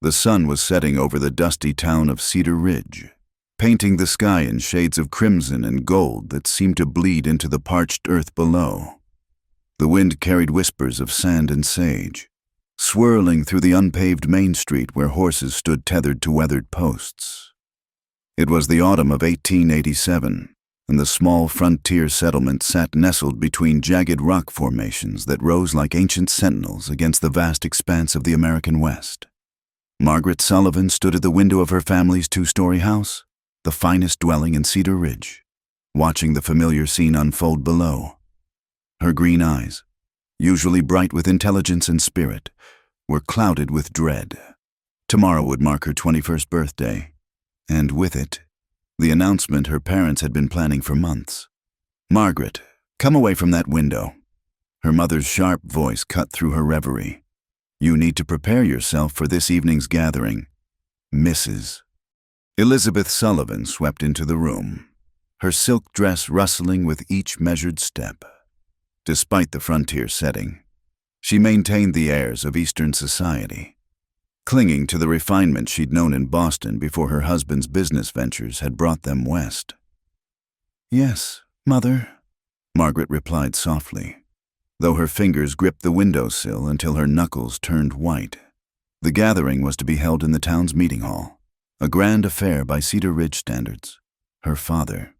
The sun was setting over the dusty town of Cedar Ridge, painting the sky in shades of crimson and gold that seemed to bleed into the parched earth below. The wind carried whispers of sand and sage, swirling through the unpaved main street where horses stood tethered to weathered posts. It was the autumn of 1887, and the small frontier settlement sat nestled between jagged rock formations that rose like ancient sentinels against the vast expanse of the American West. Margaret Sullivan stood at the window of her family's two-story house, the finest dwelling in Cedar Ridge, watching the familiar scene unfold below. Her green eyes, usually bright with intelligence and spirit, were clouded with dread. Tomorrow would mark her 21st birthday, and with it, the announcement her parents had been planning for months. "Margaret, come away from that window." Her mother's sharp voice cut through her reverie. "You need to prepare yourself for this evening's gathering, Mrs." Elizabeth Sullivan swept into the room, her silk dress rustling with each measured step. Despite the frontier setting, she maintained the airs of Eastern society, clinging to the refinement she'd known in Boston before her husband's business ventures had brought them west. "Yes, Mother," Margaret replied softly, though her fingers gripped the windowsill until her knuckles turned white. The gathering was to be held in the town's meeting hall, a grand affair by Cedar Ridge standards. Her father,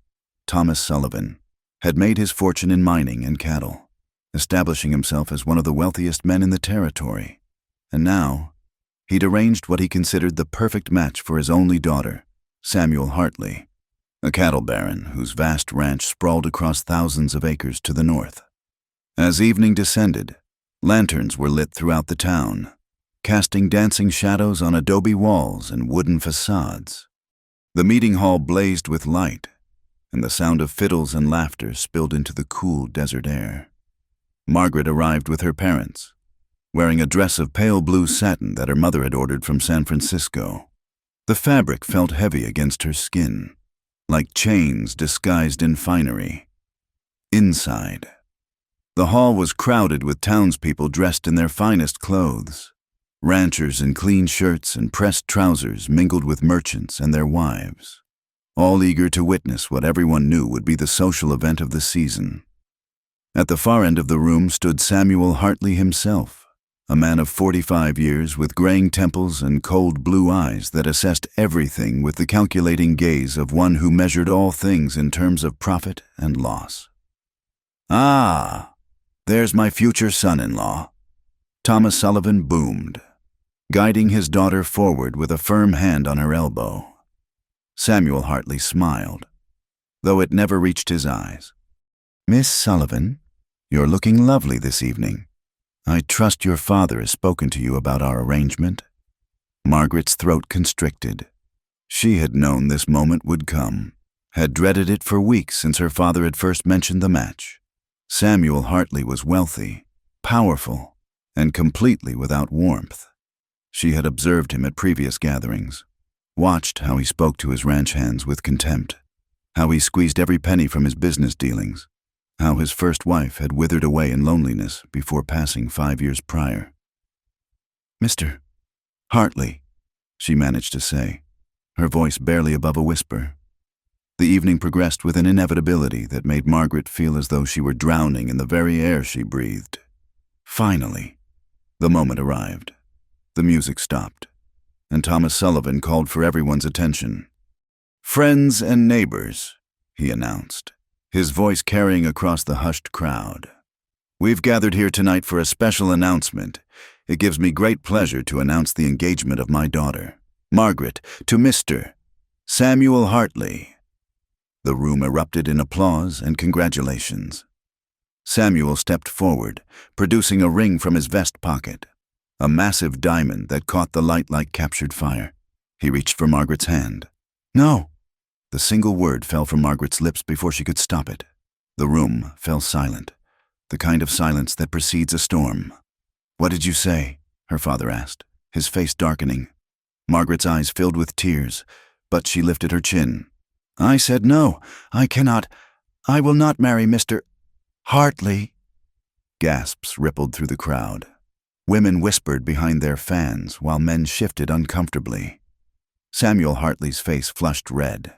Thomas Sullivan, had made his fortune in mining and cattle, establishing himself as one of the wealthiest men in the territory, and now he'd arranged what he considered the perfect match for his only daughter, Samuel Hartley, a cattle baron whose vast ranch sprawled across thousands of acres to the north. As evening descended, lanterns were lit throughout the town, casting dancing shadows on adobe walls and wooden facades. The meeting hall blazed with light, and the sound of fiddles and laughter spilled into the cool desert air. Margaret arrived with her parents, wearing a dress of pale blue satin that her mother had ordered from San Francisco. The fabric felt heavy against her skin, like chains disguised in finery. Inside, the hall was crowded with townspeople dressed in their finest clothes. Ranchers in clean shirts and pressed trousers mingled with merchants and their wives, all eager to witness what everyone knew would be the social event of the season. At the far end of the room stood Samuel Hartley himself, a man of 45 years with graying temples and cold blue eyes that assessed everything with the calculating gaze of one who measured all things in terms of profit and loss. "Ah, there's my future son-in-law," Thomas Sullivan boomed, guiding his daughter forward with a firm hand on her elbow. Samuel Hartley smiled, though it never reached his eyes. "Miss Sullivan, you're looking lovely this evening. I trust your father has spoken to you about our arrangement." Margaret's throat constricted. She had known this moment would come, had dreaded it for weeks since her father had first mentioned the match. Samuel Hartley was wealthy, powerful, and completely without warmth. She had observed him at previous gatherings, watched how he spoke to his ranch hands with contempt, how he squeezed every penny from his business dealings, how his first wife had withered away in loneliness before passing 5 years prior. "Mr. Hartley," she managed to say, her voice barely above a whisper. The evening progressed with an inevitability that made Margaret feel as though she were drowning in the very air she breathed. Finally, the moment arrived. The music stopped, and Thomas Sullivan called for everyone's attention. "Friends and neighbors," he announced, his voice carrying across the hushed crowd. "We've gathered here tonight for a special announcement. It gives me great pleasure to announce the engagement of my daughter, Margaret, to Mr. Samuel Hartley." The room erupted in applause and congratulations. Samuel stepped forward, producing a ring from his vest pocket, a massive diamond that caught the light like captured fire. He reached for Margaret's hand. "No!" The single word fell from Margaret's lips before she could stop it. The room fell silent, the kind of silence that precedes a storm. "What did you say?" her father asked, his face darkening. Margaret's eyes filled with tears, but she lifted her chin. "I said no. I cannot. I will not marry Mr. Hartley." Gasps rippled through the crowd. Women whispered behind their fans while men shifted uncomfortably. Samuel Hartley's face flushed red,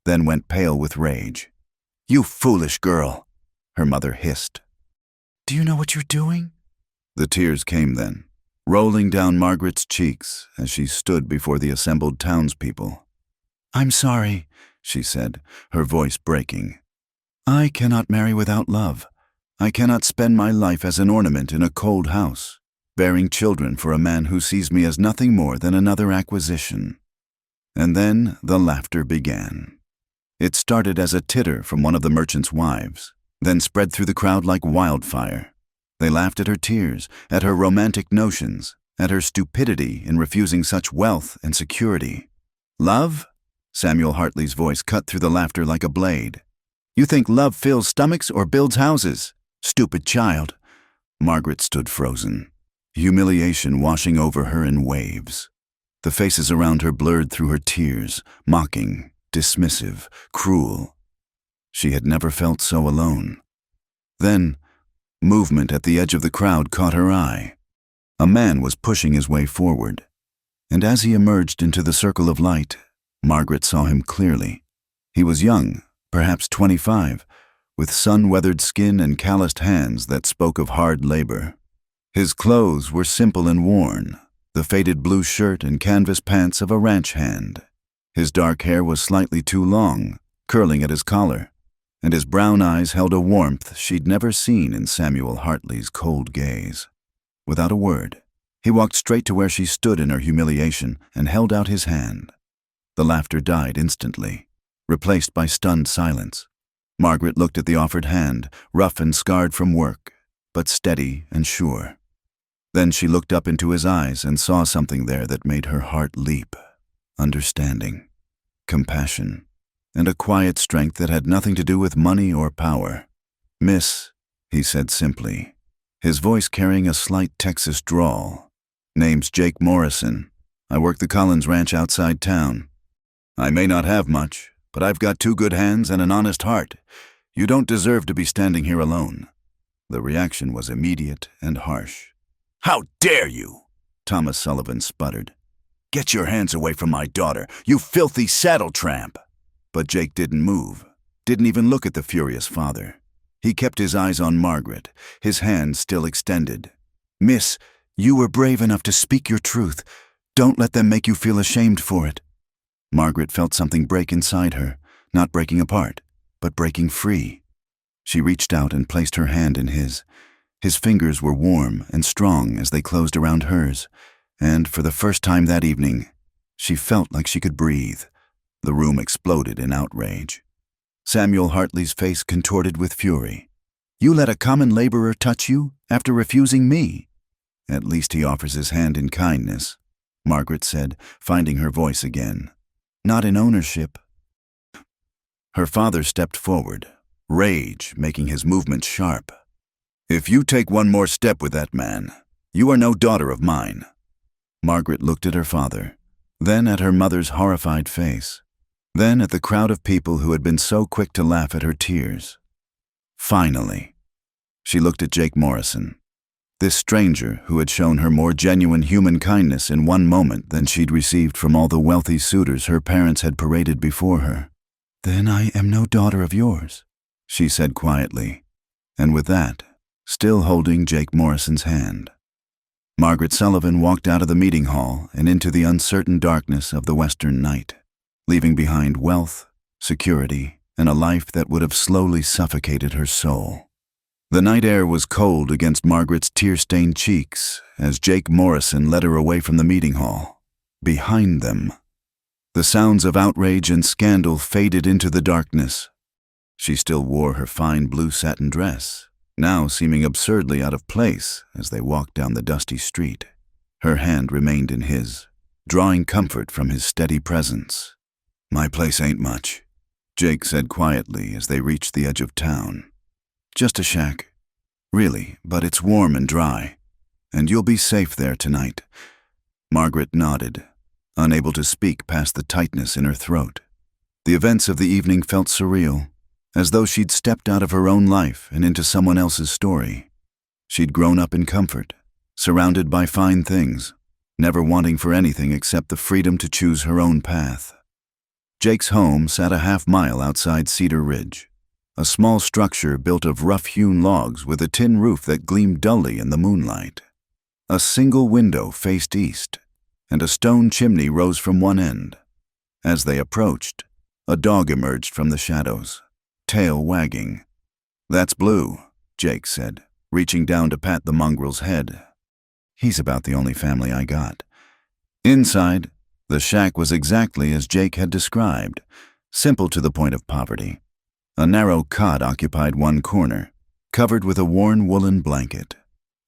then went pale with rage. "You foolish girl," her mother hissed. "Do you know what you're doing?" The tears came then, rolling down Margaret's cheeks as she stood before the assembled townspeople. "I'm sorry," she said, her voice breaking. "I cannot marry without love. I cannot spend my life as an ornament in a cold house, bearing children for a man who sees me as nothing more than another acquisition." And then the laughter began. It started as a titter from one of the merchant's wives, then spread through the crowd like wildfire. They laughed at her tears, at her romantic notions, at her stupidity in refusing such wealth and security. "Love?" Samuel Hartley's voice cut through the laughter like a blade. "You think love fills stomachs or builds houses? Stupid child." Margaret stood frozen, humiliation washing over her in waves. The faces around her blurred through her tears, mocking, dismissive, cruel. She had never felt so alone. Then, movement at the edge of the crowd caught her eye. A man was pushing his way forward, and as he emerged into the circle of light, Margaret saw him clearly. He was young, perhaps 25, with sun-weathered skin and calloused hands that spoke of hard labor. His clothes were simple and worn, the faded blue shirt and canvas pants of a ranch hand. His dark hair was slightly too long, curling at his collar, and his brown eyes held a warmth she'd never seen in Samuel Hartley's cold gaze. Without a word, he walked straight to where she stood in her humiliation and held out his hand. The laughter died instantly, replaced by stunned silence. Margaret looked at the offered hand, rough and scarred from work, but steady and sure. Then she looked up into his eyes and saw something there that made her heart leap. Understanding, compassion, and a quiet strength that had nothing to do with money or power. "Miss," he said simply, his voice carrying a slight Texas drawl. "Name's Jake Morrison. I work the Collins Ranch outside town. I may not have much, but I've got 2 good hands and an honest heart. You don't deserve to be standing here alone." The reaction was immediate and harsh. "How dare you?" Thomas Sullivan sputtered. "Get your hands away from my daughter, you filthy saddle tramp!" But Jake didn't move, didn't even look at the furious father. He kept his eyes on Margaret, his hand still extended. "Miss, you were brave enough to speak your truth. Don't let them make you feel ashamed for it." Margaret felt something break inside her, not breaking apart, but breaking free. She reached out and placed her hand in his. His fingers were warm and strong as they closed around hers, and for the first time that evening, she felt like she could breathe. The room exploded in outrage. Samuel Hartley's face contorted with fury. "You let a common laborer touch you after refusing me?" "At least he offers his hand in kindness," Margaret said, finding her voice again. "Not in ownership." Her father stepped forward, rage making his movements sharp. "If you take one more step with that man, you are no daughter of mine." Margaret looked at her father, then at her mother's horrified face, then at the crowd of people who had been so quick to laugh at her tears. Finally, she looked at Jake Morrison, this stranger who had shown her more genuine human kindness in one moment than she'd received from all the wealthy suitors her parents had paraded before her. "Then I am no daughter of yours," she said quietly, and with that, still holding Jake Morrison's hand. Margaret Sullivan walked out of the meeting hall and into the uncertain darkness of the western night, leaving behind wealth, security, and a life that would have slowly suffocated her soul. The night air was cold against Margaret's tear-stained cheeks as Jake Morrison led her away from the meeting hall. Behind them, the sounds of outrage and scandal faded into the darkness. She still wore her fine blue satin dress, now seeming absurdly out of place as they walked down the dusty street. Her hand remained in his, drawing comfort from his steady presence. "My place ain't much," Jake said quietly as they reached the edge of town. "Just a shack. Really, but it's warm and dry, and you'll be safe there tonight." Margaret nodded, unable to speak past the tightness in her throat. The events of the evening felt surreal, as though she'd stepped out of her own life and into someone else's story. She'd grown up in comfort, surrounded by fine things, never wanting for anything except the freedom to choose her own path. Jake's home sat a half-mile outside Cedar Ridge, a small structure built of rough-hewn logs with a tin roof that gleamed dully in the moonlight. A single window faced east, and a stone chimney rose from one end. As they approached, a dog emerged from the shadows, tail wagging. "That's Blue," Jake said, reaching down to pat the mongrel's head. "He's about the only family I got." Inside, the shack was exactly as Jake had described, simple to the point of poverty. A narrow cot occupied one corner, covered with a worn woolen blanket.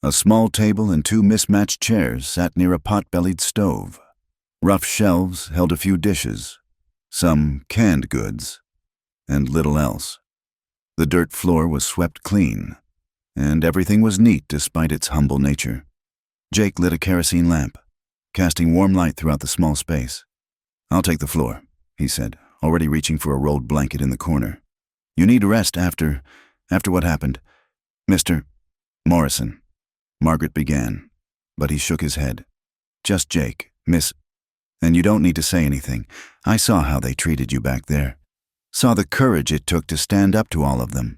A small table and two mismatched chairs sat near a pot-bellied stove. Rough shelves held a few dishes, some canned goods, and little else. The dirt floor was swept clean, and everything was neat despite its humble nature. Jake lit a kerosene lamp, casting warm light throughout the small space. "I'll take the floor," he said, already reaching for a rolled blanket in the corner. "You need rest after what happened. Mr. Morrison," Margaret began, but he shook his head. "Just Jake, Miss, and you don't need to say anything. I saw how they treated you back there. Saw the courage it took to stand up to all of them."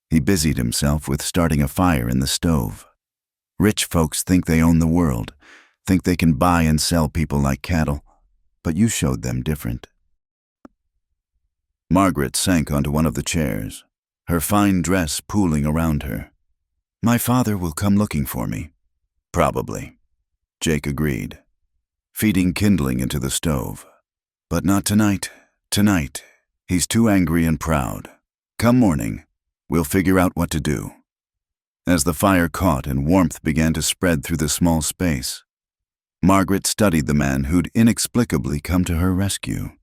He busied himself with starting a fire in the stove. "Rich folks think they own the world, think they can buy and sell people like cattle, but you showed them different." Margaret sank onto one of the chairs, her fine dress pooling around her. "My father will come looking for me." "Probably," Jake agreed, feeding kindling into the stove. "But not tonight. Tonight, he's too angry and proud. Come morning, we'll figure out what to do." As the fire caught and warmth began to spread through the small space, Margaret studied the man who'd inexplicably come to her rescue.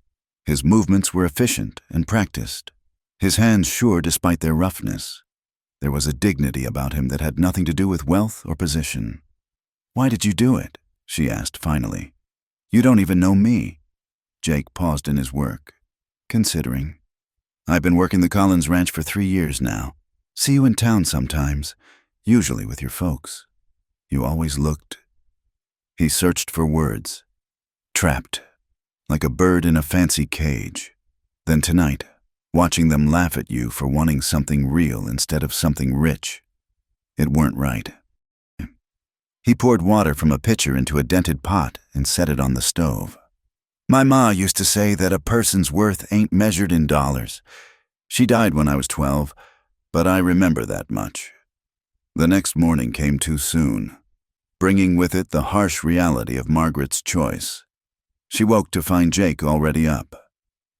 His movements were efficient and practiced, his hands sure despite their roughness. There was a dignity about him that had nothing to do with wealth or position. "Why did you do it?" she asked finally. "You don't even know me." Jake paused in his work, considering. "I've been working the Collins Ranch for 3 years now. See you in town sometimes, usually with your folks. You always looked—" He searched for words. "Trapped, like a bird in a fancy cage. Then tonight, watching them laugh at you for wanting something real instead of something rich. It weren't right." He poured water from a pitcher into a dented pot and set it on the stove. "My ma used to say that a person's worth ain't measured in dollars. She died when I was 12, but I remember that much." The next morning came too soon, bringing with it the harsh reality of Margaret's choice. She woke to find Jake already up,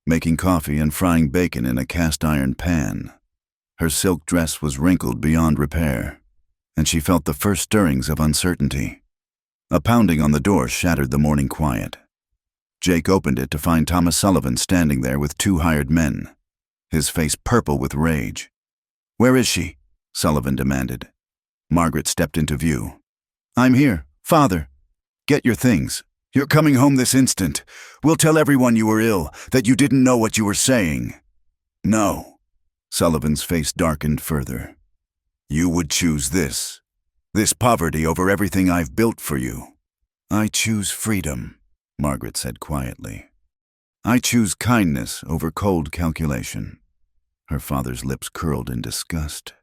making coffee and frying bacon in a cast-iron pan. Her silk dress was wrinkled beyond repair, and she felt the first stirrings of uncertainty. A pounding on the door shattered the morning quiet. Jake opened it to find Thomas Sullivan standing there with 2 hired men, his face purple with rage. "Where is she?" Sullivan demanded. Margaret stepped into view. "I'm here, Father. Get your things. You're coming home this instant. We'll tell everyone you were ill, that you didn't know what you were saying." "No." Sullivan's face darkened further. "You would choose this poverty over everything I've built for you." "I choose freedom," Margaret said quietly. "I choose kindness over cold calculation." Her father's lips curled in disgust.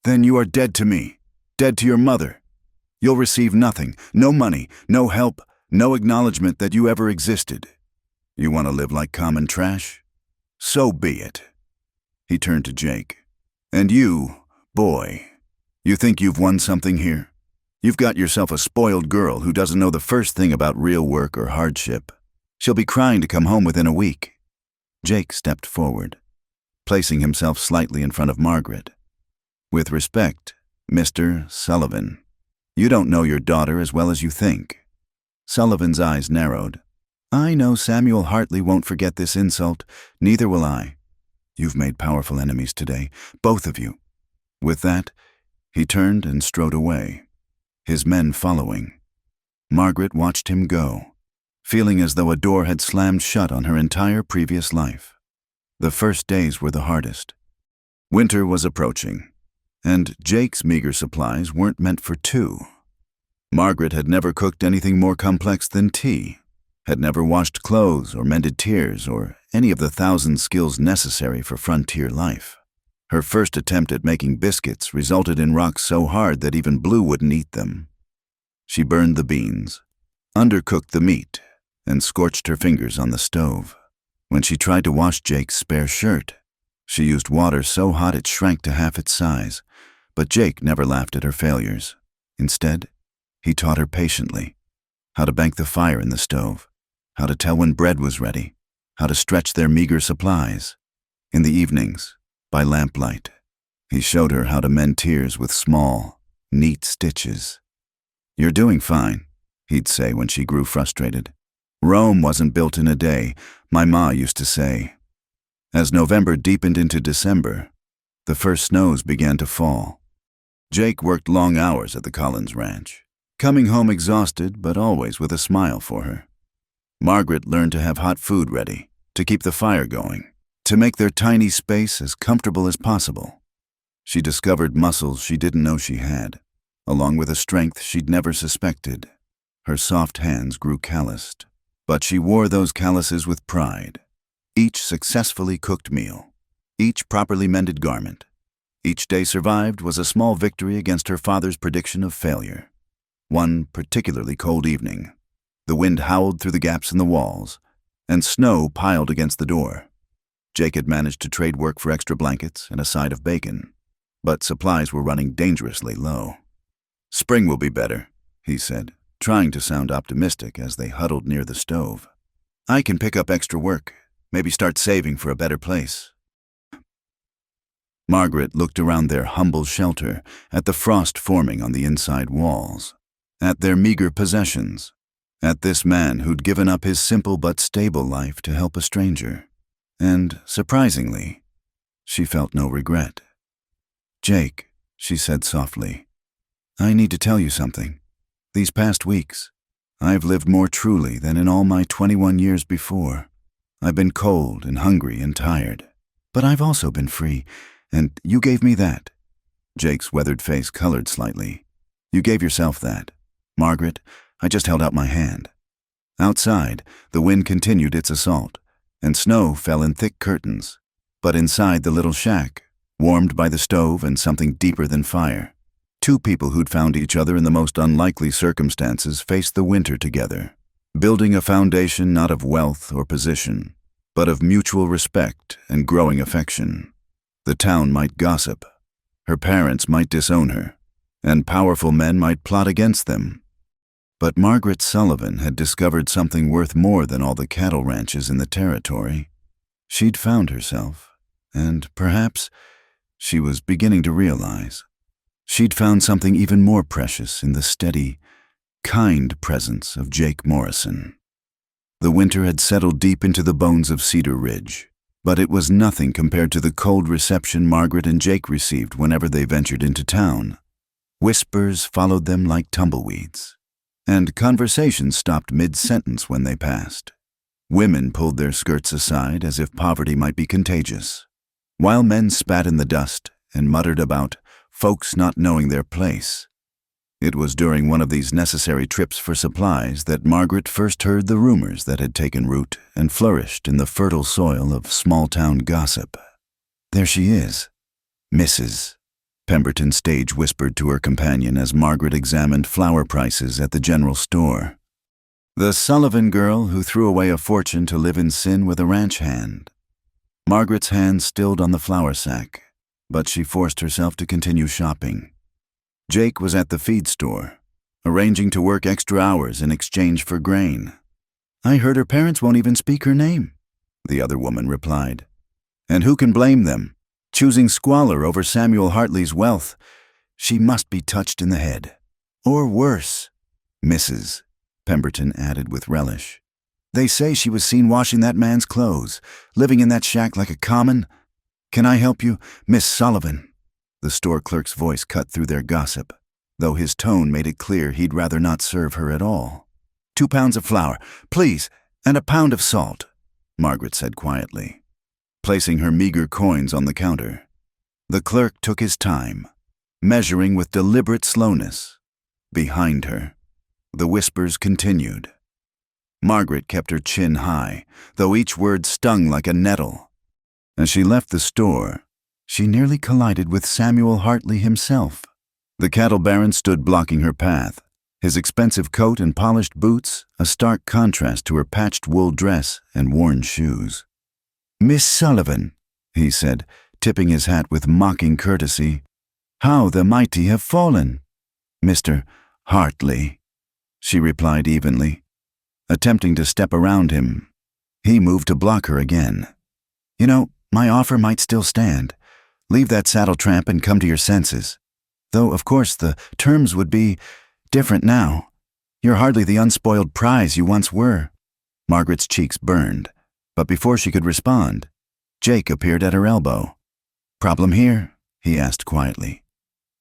"Then you are dead to me, dead to your mother. You'll receive nothing, no money, no help, no acknowledgement that you ever existed. You want to live like common trash? So be it." He turned to Jake. "And you, boy, you think you've won something here? You've got yourself a spoiled girl who doesn't know the first thing about real work or hardship. She'll be crying to come home within a week." Jake stepped forward, placing himself slightly in front of Margaret. "With respect, Mr. Sullivan, you don't know your daughter as well as you think." Sullivan's eyes narrowed. "I know Samuel Hartley won't forget this insult. Neither will I. You've made powerful enemies today, both of you." With that, he turned and strode away, his men following. Margaret watched him go, feeling as though a door had slammed shut on her entire previous life. The first days were the hardest. Winter was approaching, and Jake's meager supplies weren't meant for 2. Margaret had never cooked anything more complex than tea, had never washed clothes or mended tears or any of the thousand skills necessary for frontier life. Her first attempt at making biscuits resulted in rocks so hard that even Blue wouldn't eat them. She burned the beans, undercooked the meat, and scorched her fingers on the stove. When she tried to wash Jake's spare shirt, she used water so hot it shrank to half its size, but Jake never laughed at her failures. Instead, he taught her patiently how to bank the fire in the stove, how to tell when bread was ready, how to stretch their meager supplies. In the evenings, by lamplight, he showed her how to mend tears with small, neat stitches. "You're doing fine," he'd say when she grew frustrated. "Rome wasn't built in a day," my ma used to say. As November deepened into December, the first snows began to fall. Jake worked long hours at the Collins Ranch, coming home exhausted but always with a smile for her. Margaret learned to have hot food ready, to keep the fire going, to make their tiny space as comfortable as possible. She discovered muscles she didn't know she had, along with a strength she'd never suspected. Her soft hands grew calloused, but she wore those calluses with pride. Each successfully cooked meal, each properly mended garment, each day survived was a small victory against her father's prediction of failure. One particularly cold evening, the wind howled through the gaps in the walls, and snow piled against the door. Jake had managed to trade work for extra blankets and a side of bacon, but supplies were running dangerously low. "Spring will be better," he said, trying to sound optimistic as they huddled near the stove. "I can pick up extra work, maybe start saving for a better place." Margaret looked around their humble shelter, at the frost forming on the inside walls, at their meager possessions, at this man who'd given up his simple but stable life to help a stranger. And, surprisingly, she felt no regret. "Jake," she said softly, "I need to tell you something. These past weeks, I've lived more truly than in all my 21 years before. I've been cold and hungry and tired, but I've also been free, and you gave me that." Jake's weathered face colored slightly. "You gave yourself that. Margaret, I just held out my hand." Outside, the wind continued its assault, and snow fell in thick curtains. But inside the little shack, warmed by the stove and something deeper than fire, two people who'd found each other in the most unlikely circumstances faced the winter together, building a foundation not of wealth or position, but of mutual respect and growing affection. The town might gossip, her parents might disown her, and powerful men might plot against them. But Margaret Sullivan had discovered something worth more than all the cattle ranches in the territory. She'd found herself, and perhaps she was beginning to realize she'd found something even more precious in the steady, kind presence of Jake Morrison. The winter had settled deep into the bones of Cedar Ridge, but it was nothing compared to the cold reception Margaret and Jake received whenever they ventured into town. Whispers followed them like tumbleweeds, and conversations stopped mid-sentence when they passed. Women pulled their skirts aside as if poverty might be contagious, while men spat in the dust and muttered about folks not knowing their place. It was during one of these necessary trips for supplies that Margaret first heard the rumors that had taken root and flourished in the fertile soil of small-town gossip. "There she is, Mrs." Pemberton Stage whispered to her companion as Margaret examined flour prices at the general store. "The Sullivan girl who threw away a fortune to live in sin with a ranch hand." Margaret's hand stilled on the flour sack, but she forced herself to continue shopping. Jake was at the feed store, arranging to work extra hours in exchange for grain. "I heard her parents won't even speak her name," the other woman replied. "And who can blame them? Choosing squalor over Samuel Hartley's wealth. She must be touched in the head. Or worse, Mrs." Pemberton added with relish. "They say she was seen washing that man's clothes, living in that shack like a common. Can I help you, Miss Sullivan?" The store clerk's voice cut through their gossip, though his tone made it clear he'd rather not serve her at all. "2 pounds of flour, please, and a pound of salt," Margaret said quietly, placing her meager coins on the counter. The clerk took his time, measuring with deliberate slowness. Behind her, the whispers continued. Margaret kept her chin high, though each word stung like a nettle. As she left the store, she nearly collided with Samuel Hartley himself. The cattle baron stood blocking her path, his expensive coat and polished boots a stark contrast to her patched wool dress and worn shoes. "Miss Sullivan," he said, tipping his hat with mocking courtesy, "how the mighty have fallen." "Mr. Hartley," she replied evenly. Attempting to step around him, he moved to block her again. "You know, my offer might still stand. Leave that saddle tramp and come to your senses. Though, of course, the terms would be different now. You're hardly the unspoiled prize you once were." Margaret's cheeks burned, but before she could respond, Jake appeared at her elbow. "Problem here?" he asked quietly,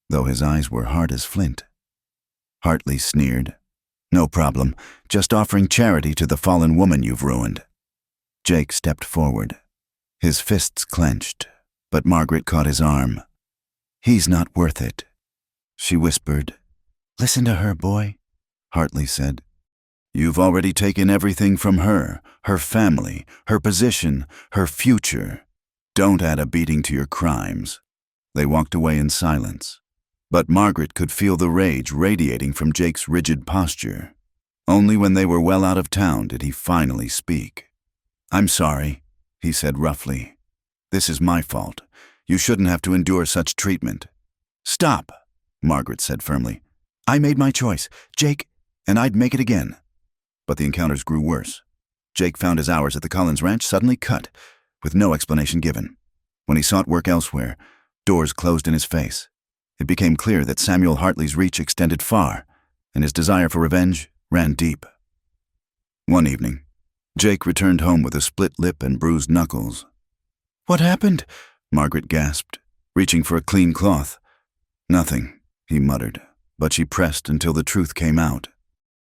though his eyes were hard as flint. Hartley sneered. "No problem, just offering charity to the fallen woman you've ruined." Jake stepped forward. His fists clenched, but Margaret caught his arm. "He's not worth it," she whispered. "Listen to her, boy," Hartley said. "You've already taken everything from her family, her position, her future. Don't add a beating to your crimes." They walked away in silence, but Margaret could feel the rage radiating from Jake's rigid posture. Only when they were well out of town did he finally speak. "I'm sorry," he said roughly. "This is my fault. You shouldn't have to endure such treatment." "Stop," Margaret said firmly. "I made my choice, Jake, and I'd make it again." But the encounters grew worse. Jake found his hours at the Collins Ranch suddenly cut, with no explanation given. When he sought work elsewhere, doors closed in his face. It became clear that Samuel Hartley's reach extended far, and his desire for revenge ran deep. One evening, Jake returned home with a split lip and bruised knuckles. "What happened?" Margaret gasped, reaching for a clean cloth. "Nothing," he muttered, but she pressed until the truth came out.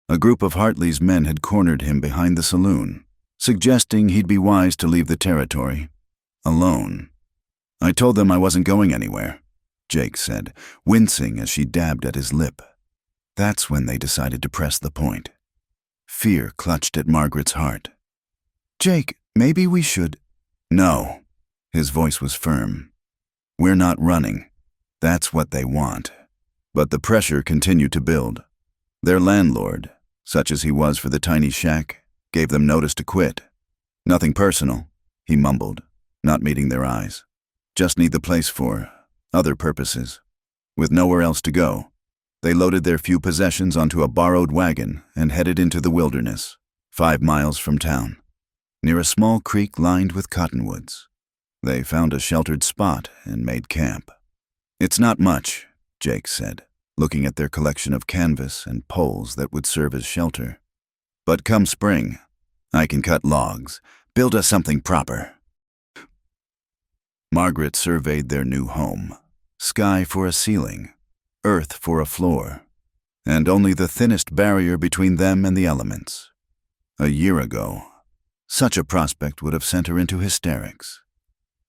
A group of Hartley's men had cornered him behind the saloon, suggesting he'd be wise to leave the territory alone. "I told them I wasn't going anywhere," Jake said, wincing as she dabbed at his lip. That's when they decided to press the point. Fear clutched at Margaret's heart. "Jake, maybe we should—" "No." His voice was firm. "We're not running. That's what they want." But the pressure continued to build. Their landlord, such as he was for the tiny shack, gave them notice to quit. "Nothing personal," he mumbled, not meeting their eyes. "Just need the place for other purposes." With nowhere else to go, they loaded their few possessions onto a borrowed wagon and headed into the wilderness, 5 miles from town. Near a small creek lined with cottonwoods, they found a sheltered spot and made camp. "It's not much," Jake said, looking at their collection of canvas and poles that would serve as shelter. "But come spring, I can cut logs, build us something proper." Margaret surveyed their new home. Sky for a ceiling, earth for a floor, and only the thinnest barrier between them and the elements. A year ago, such a prospect would have sent her into hysterics.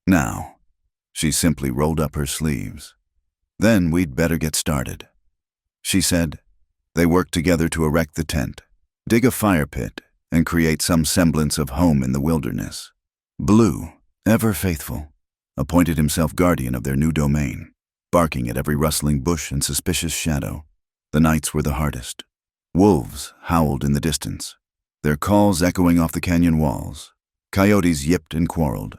Now, she simply rolled up her sleeves. "Then we'd better get started," she said. They worked together to erect the tent, dig a fire pit, and create some semblance of home in the wilderness. Blue, ever faithful, appointed himself guardian of their new domain, barking at every rustling bush and suspicious shadow. The nights were the hardest. Wolves howled in the distance, their calls echoing off the canyon walls. Coyotes yipped and quarreled,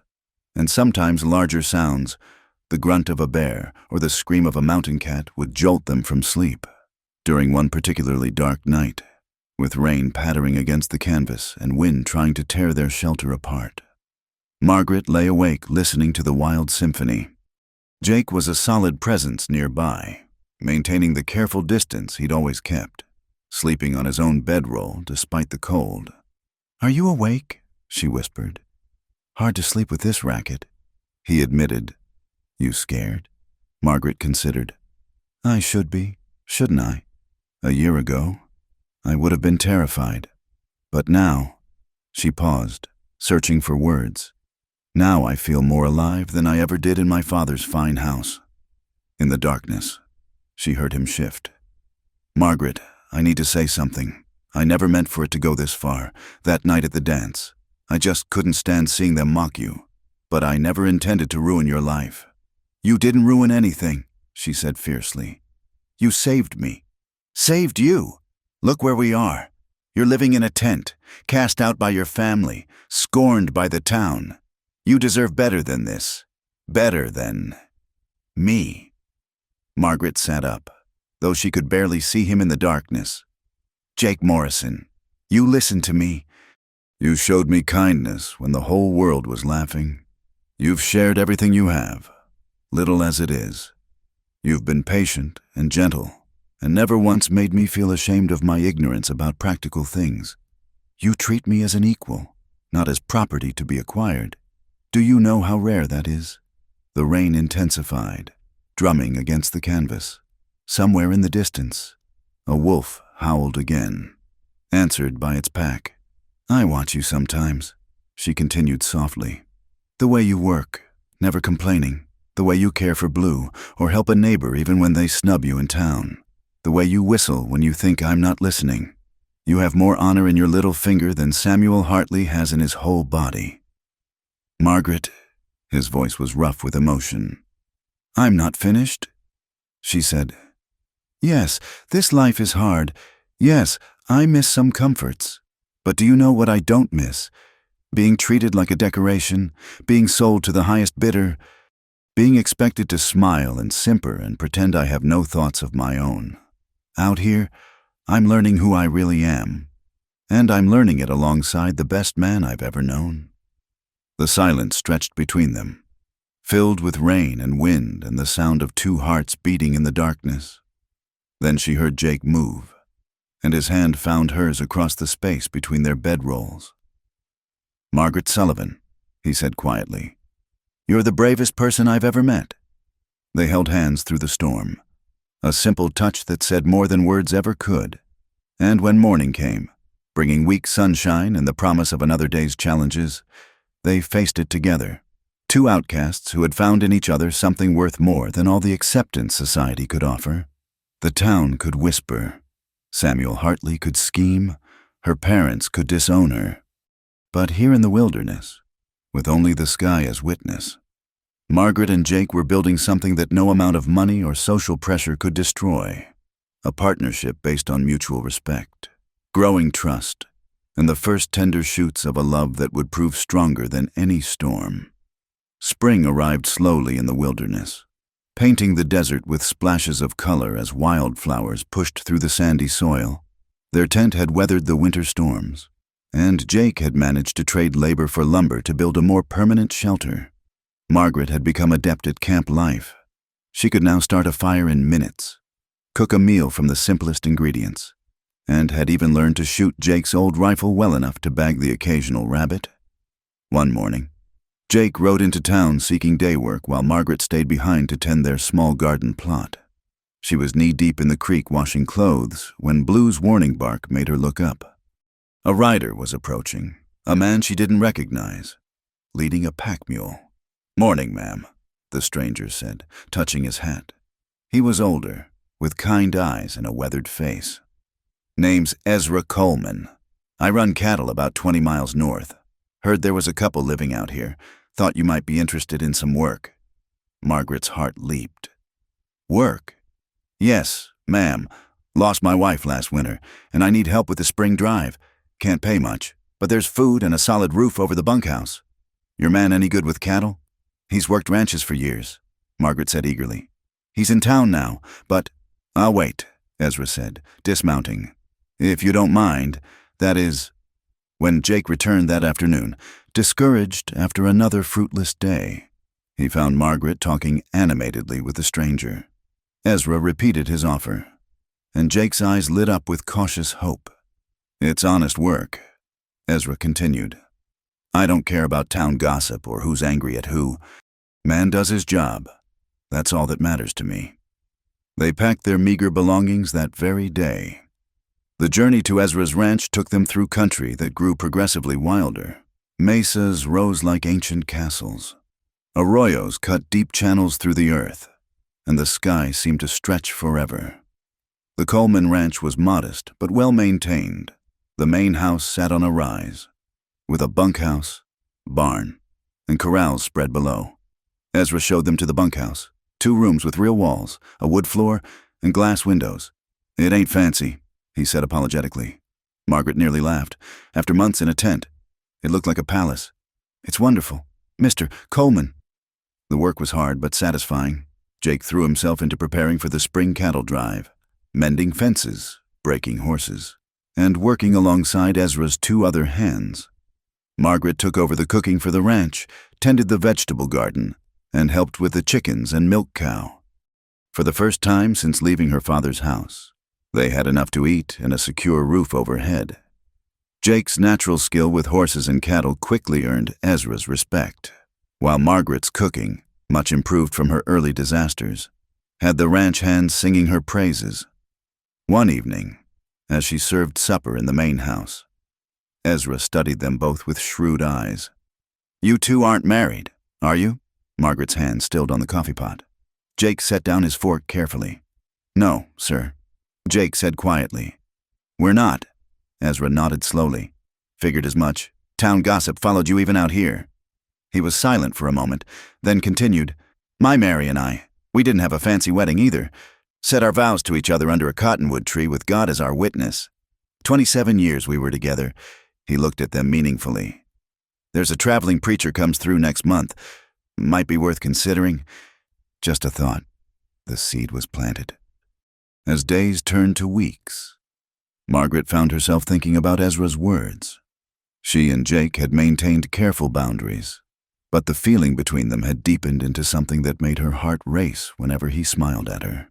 and sometimes larger sounds, the grunt of a bear or the scream of a mountain cat, would jolt them from sleep. During one particularly dark night, with rain pattering against the canvas and wind trying to tear their shelter apart, Margaret lay awake listening to the wild symphony. Jake was a solid presence nearby, maintaining the careful distance he'd always kept, sleeping on his own bedroll despite the cold. "Are you awake?" she whispered. "Hard to sleep with this racket," he admitted. "You scared?" Margaret considered. "I should be, shouldn't I? A year ago, I would have been terrified. But now," she paused, searching for words. "Now I feel more alive than I ever did in my father's fine house." In the darkness, she heard him shift. "Margaret, I need to say something. I never meant for it to go this far. That night at the dance, I just couldn't stand seeing them mock you. But I never intended to ruin your life." "You didn't ruin anything," she said fiercely. "You saved me." "Saved you? Look where we are. You're living in a tent, cast out by your family, scorned by the town. You deserve better than this. Better than me." Margaret sat up, though she could barely see him in the darkness. "Jake Morrison, you listened to me. You showed me kindness when the whole world was laughing. You've shared everything you have, little as it is. You've been patient and gentle, and never once made me feel ashamed of my ignorance about practical things. You treat me as an equal, not as property to be acquired. Do you know how rare that is?" The rain intensified, drumming against the canvas. Somewhere in the distance, a wolf howled again, answered by its pack. "I watch you sometimes," she continued softly. "The way you work, never complaining. The way you care for Blue, or help a neighbor even when they snub you in town. The way you whistle when you think I'm not listening. You have more honor in your little finger than Samuel Hartley has in his whole body." "Margaret," his voice was rough with emotion. "I'm not finished," she said. "Yes, this life is hard. Yes, I miss some comforts. But do you know what I don't miss? Being treated like a decoration, being sold to the highest bidder, being expected to smile and simper and pretend I have no thoughts of my own. Out here, I'm learning who I really am, and I'm learning it alongside the best man I've ever known." The silence stretched between them, filled with rain and wind and the sound of two hearts beating in the darkness. Then she heard Jake move, and his hand found hers across the space between their bedrolls. "Margaret Sullivan," he said quietly, "you're the bravest person I've ever met." They held hands through the storm, a simple touch that said more than words ever could. And when morning came, bringing weak sunshine and the promise of another day's challenges, they faced it together, two outcasts who had found in each other something worth more than all the acceptance society could offer. The town could whisper, Samuel Hartley could scheme, her parents could disown her. But here in the wilderness, with only the sky as witness, Margaret and Jake were building something that no amount of money or social pressure could destroy. A partnership based on mutual respect, growing trust, and the first tender shoots of a love that would prove stronger than any storm. Spring arrived slowly in the wilderness, painting the desert with splashes of color as wildflowers pushed through the sandy soil. Their tent had weathered the winter storms, and Jake had managed to trade labor for lumber to build a more permanent shelter. Margaret had become adept at camp life. She could now start a fire in minutes, cook a meal from the simplest ingredients, and had even learned to shoot Jake's old rifle well enough to bag the occasional rabbit. One morning, Jake rode into town seeking day work while Margaret stayed behind to tend their small garden plot. She was knee-deep in the creek washing clothes when Blue's warning bark made her look up. A rider was approaching, a man she didn't recognize, leading a pack mule. "Morning, ma'am," the stranger said, touching his hat. He was older, with kind eyes and a weathered face. "Name's Ezra Coleman. I run cattle about 20 miles north. Heard there was a couple living out here. Thought you might be interested in some work." Margaret's heart leaped. "Work?" "Yes, ma'am. Lost my wife last winter, and I need help with the spring drive. Can't pay much, but there's food and a solid roof over the bunkhouse. Your man any good with cattle?" "He's worked ranches for years," Margaret said eagerly. "He's in town now, but—" "I'll wait," Ezra said, dismounting. "If you don't mind, that is—" When Jake returned that afternoon, discouraged after another fruitless day, he found Margaret talking animatedly with the stranger. Ezra repeated his offer, and Jake's eyes lit up with cautious hope. "It's honest work," Ezra continued. "I don't care about town gossip or who's angry at who. Man does his job. That's all that matters to me." They packed their meager belongings that very day. The journey to Ezra's ranch took them through country that grew progressively wilder. Mesas rose like ancient castles. Arroyos cut deep channels through the earth, and the sky seemed to stretch forever. The Coleman ranch was modest but well maintained. The main house sat on a rise, with a bunkhouse, barn, and corrals spread below. Ezra showed them to the bunkhouse. 2 rooms with real walls, a wood floor, and glass windows. "It ain't fancy," he said apologetically. Margaret nearly laughed. "After months in a tent, it looked like a palace." "It's wonderful. Mr. Coleman." The work was hard but satisfying. Jake threw himself into preparing for the spring cattle drive, mending fences, breaking horses, and working alongside Ezra's 2 other hands. Margaret took over the cooking for the ranch, tended the vegetable garden, and helped with the chickens and milk cow. For the first time since leaving her father's house, they had enough to eat and a secure roof overhead. Jake's natural skill with horses and cattle quickly earned Ezra's respect, while Margaret's cooking, much improved from her early disasters, had the ranch hands singing her praises. One evening, as she served supper in the main house, Ezra studied them both with shrewd eyes. "You 2 aren't married, are you?" Margaret's hand stilled on the coffee pot. Jake set down his fork carefully. "No, sir," Jake said quietly. "We're not." Ezra nodded slowly. "Figured as much. Town gossip followed you even out here." He was silent for a moment, then continued, "My Mary and I, we didn't have a fancy wedding either. Said our vows to each other under a cottonwood tree with God as our witness. 27 years we were together." He looked at them meaningfully. "There's a traveling preacher comes through next month. Might be worth considering." Just a thought. The seed was planted. As days turned to weeks, Margaret found herself thinking about Ezra's words. She and Jake had maintained careful boundaries, but the feeling between them had deepened into something that made her heart race whenever he smiled at her.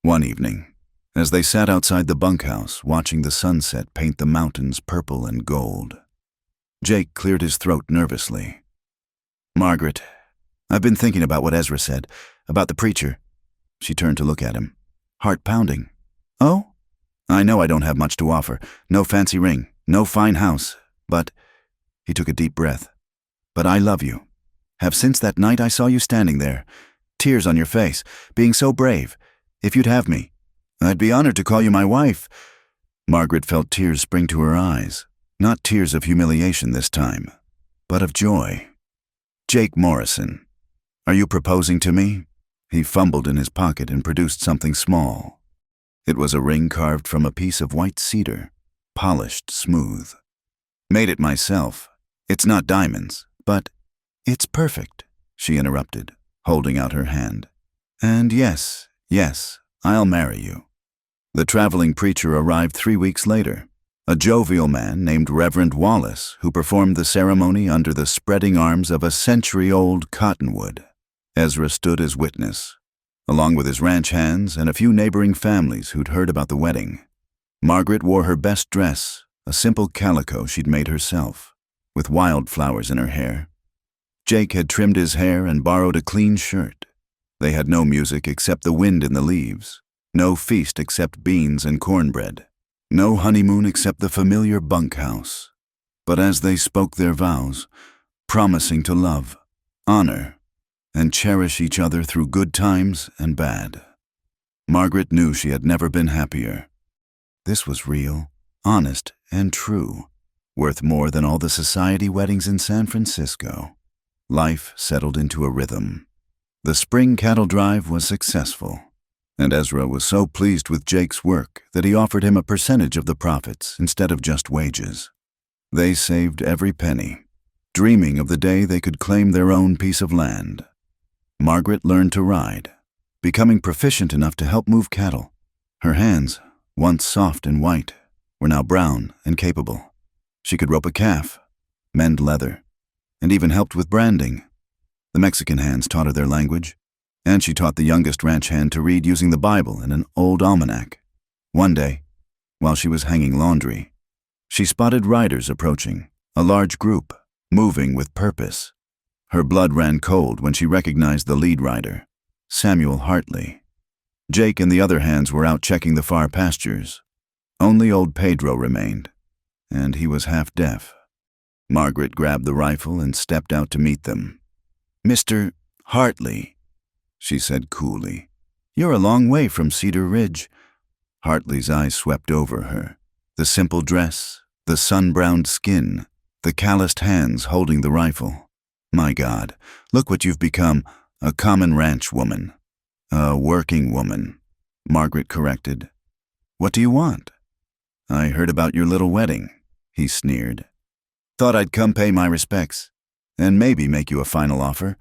One evening, as they sat outside the bunkhouse watching the sunset paint the mountains purple and gold, Jake cleared his throat nervously. "Margaret, I've been thinking about what Ezra said, about the preacher." She turned to look at him, heart pounding. "Oh? I know I don't have much to offer. No fancy ring, no fine house, but—" He took a deep breath. "But I love you. Have since that night I saw you standing there, tears on your face, being so brave. If you'd have me, I'd be honored to call you my wife." Margaret felt tears spring to her eyes, not tears of humiliation this time, but of joy. "Jake Morrison, are you proposing to me?" He fumbled in his pocket and produced something small. It was a ring carved from a piece of white cedar, polished smooth. "Made it myself. It's not diamonds, but—" "It's perfect," she interrupted, holding out her hand. "And yes, I'll marry you." The traveling preacher arrived 3 weeks later, a jovial man named Reverend Wallace, who performed the ceremony under the spreading arms of a century-old cottonwood. Ezra stood as witness, along with his ranch hands and a few neighboring families who'd heard about the wedding. Margaret wore her best dress, a simple calico she'd made herself, with wildflowers in her hair. Jake had trimmed his hair and borrowed a clean shirt. They had no music except the wind in the leaves, no feast except beans and cornbread, no honeymoon except the familiar bunkhouse. But as they spoke their vows, promising to love, honor, and cherish each other through good times and bad, Margaret knew she had never been happier. This was real, honest, and true, worth more than all the society weddings in San Francisco. Life settled into a rhythm. The spring cattle drive was successful, and Ezra was so pleased with Jake's work that he offered him a percentage of the profits instead of just wages. They saved every penny, dreaming of the day they could claim their own piece of land. Margaret learned to ride, becoming proficient enough to help move cattle. Her hands, once soft and white, were now brown and capable. She could rope a calf, mend leather, and even helped with branding. The Mexican hands taught her their language, and she taught the youngest ranch hand to read using the Bible and an old almanac. One day, while she was hanging laundry, she spotted riders approaching, a large group, moving with purpose. Her blood ran cold when she recognized the lead rider, Samuel Hartley. Jake and the other hands were out checking the far pastures. Only old Pedro remained, and he was half deaf. Margaret grabbed the rifle and stepped out to meet them. "Mr. Hartley," she said coolly, "you're a long way from Cedar Ridge. Hartley's eyes swept over her. The simple dress, the sun-browned skin, the calloused hands holding the rifle. My God, look what you've become, a common ranch woman. A working woman, Margaret corrected. What do you want? I heard about your little wedding, he sneered. Thought I'd come pay my respects, and maybe make you a final offer.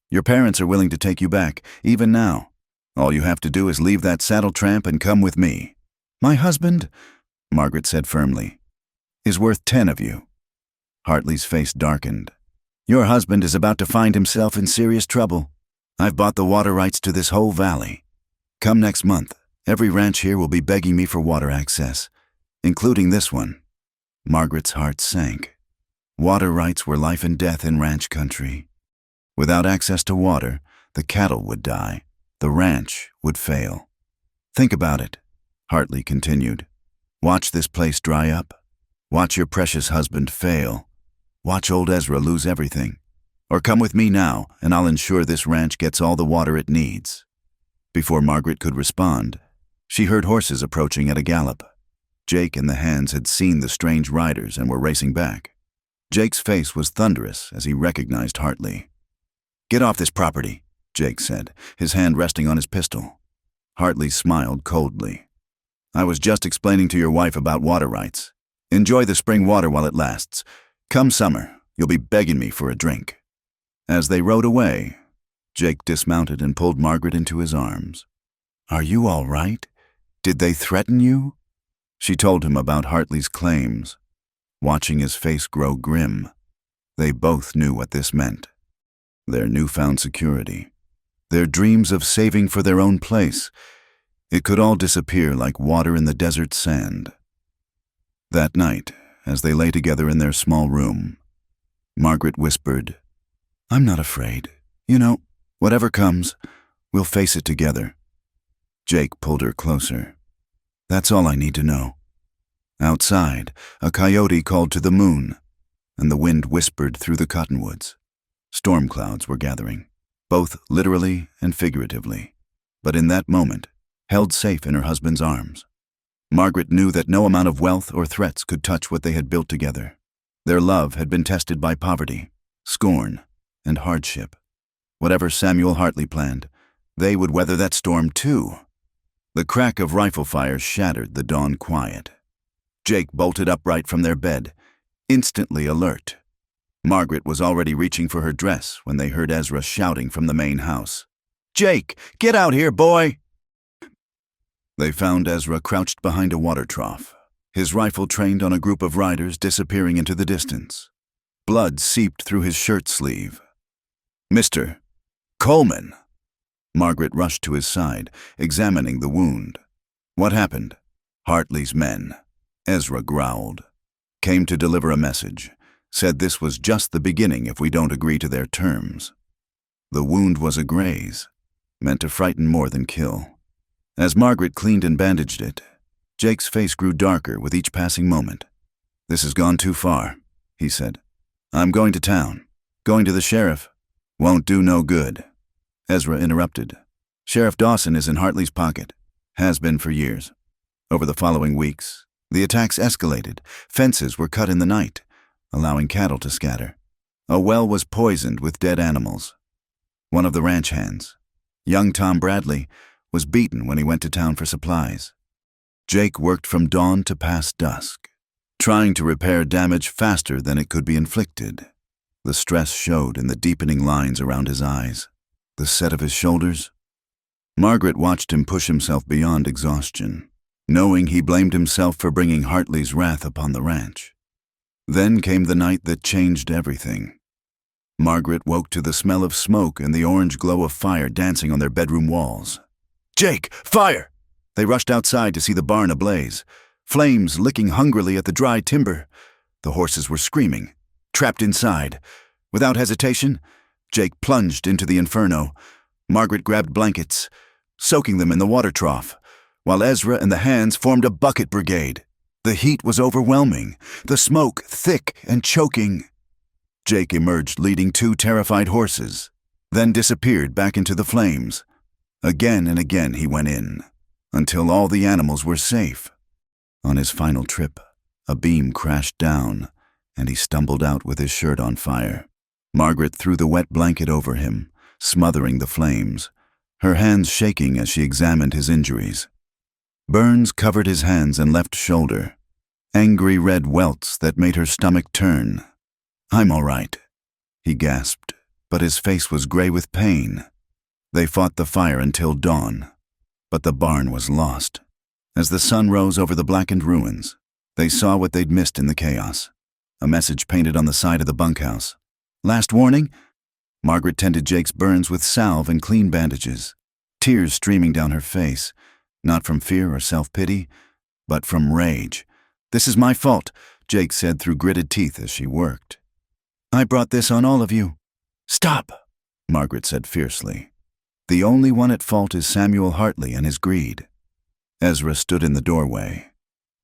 Your parents are willing to take you back, even now. All you have to do is leave that saddle tramp and come with me. My husband, Margaret said firmly, is worth 10 of you. Hartley's face darkened. Your husband is about to find himself in serious trouble. I've bought the water rights to this whole valley. Come next month, every ranch here will be begging me for water access, including this one. Margaret's heart sank. Water rights were life and death in ranch country. Without access to water, the cattle would die. The ranch would fail. Think about it, Hartley continued. Watch this place dry up. Watch your precious husband fail. Watch old Ezra lose everything. Or come with me now, and I'll ensure this ranch gets all the water it needs. Before Margaret could respond, she heard horses approaching at a gallop. Jake and the hands had seen the strange riders and were racing back. Jake's face was thunderous as he recognized Hartley. Get off this property, Jake said, his hand resting on his pistol. Hartley smiled coldly. I was just explaining to your wife about water rights. Enjoy the spring water while it lasts. Come summer, you'll be begging me for a drink. As they rode away, Jake dismounted and pulled Margaret into his arms. Are you all right? Did they threaten you? She told him about Hartley's claims, watching his face grow grim. They both knew what this meant. Their newfound security, their dreams of saving for their own place, it could all disappear like water in the desert sand. That night, as they lay together in their small room, Margaret whispered, I'm not afraid. You know, whatever comes, we'll face it together. Jake pulled her closer. That's all I need to know. Outside, a coyote called to the moon, and the wind whispered through the cottonwoods. Storm clouds were gathering, both literally and figuratively, but in that moment, held safe in her husband's arms. Margaret knew that no amount of wealth or threats could touch what they had built together. Their love had been tested by poverty, scorn, and hardship. Whatever Samuel Hartley planned, they would weather that storm too. The crack of rifle fire shattered the dawn quiet. Jake bolted upright from their bed, instantly alert. Margaret was already reaching for her dress when they heard Ezra shouting from the main house. Jake, get out here, boy! They found Ezra crouched behind a water trough, his rifle trained on a group of riders disappearing into the distance. Blood seeped through his shirt sleeve. Mr. Coleman! Margaret rushed to his side, examining the wound. What happened? Hartley's men, Ezra growled. Came to deliver a message. Said this was just the beginning if we don't agree to their terms. The wound was a graze, meant to frighten more than kill. As Margaret cleaned and bandaged it, Jake's face grew darker with each passing moment. This has gone too far, he said. I'm going to town. Going to the sheriff. Won't do no good. Ezra interrupted. Sheriff Dawson is in Hartley's pocket. Has been for years. Over the following weeks, the attacks escalated. Fences were cut in the night, allowing cattle to scatter. A well was poisoned with dead animals. One of the ranch hands, young Tom Bradley, was beaten when he went to town for supplies. Jake worked from dawn to past dusk, trying to repair damage faster than it could be inflicted. The stress showed in the deepening lines around his eyes, the set of his shoulders. Margaret watched him push himself beyond exhaustion, knowing he blamed himself for bringing Hartley's wrath upon the ranch. Then came the night that changed everything. Margaret woke to the smell of smoke and the orange glow of fire dancing on their bedroom walls. Jake, fire! They rushed outside to see the barn ablaze, flames licking hungrily at the dry timber. The horses were screaming, trapped inside. Without hesitation, Jake plunged into the inferno. Margaret grabbed blankets, soaking them in the water trough, while Ezra and the hands formed a bucket brigade. The heat was overwhelming, the smoke thick and choking. Jake emerged leading 2 terrified horses, then disappeared back into the flames. Again and again he went in, until all the animals were safe. On his final trip, a beam crashed down, and he stumbled out with his shirt on fire. Margaret threw the wet blanket over him, smothering the flames, her hands shaking as she examined his injuries. Burns covered his hands and left shoulder, angry red welts that made her stomach turn. "I'm all right," he gasped, but his face was gray with pain. They fought the fire until dawn, but the barn was lost. As the sun rose over the blackened ruins, they saw what they'd missed in the chaos. A message painted on the side of the bunkhouse. "Last warning." Margaret tended Jake's burns with salve and clean bandages, tears streaming down her face, not from fear or self-pity, but from rage. "This is my fault," Jake said through gritted teeth as she worked. "I brought this on all of you." "Stop," Margaret said fiercely. "The only one at fault is Samuel Hartley and his greed." Ezra stood in the doorway,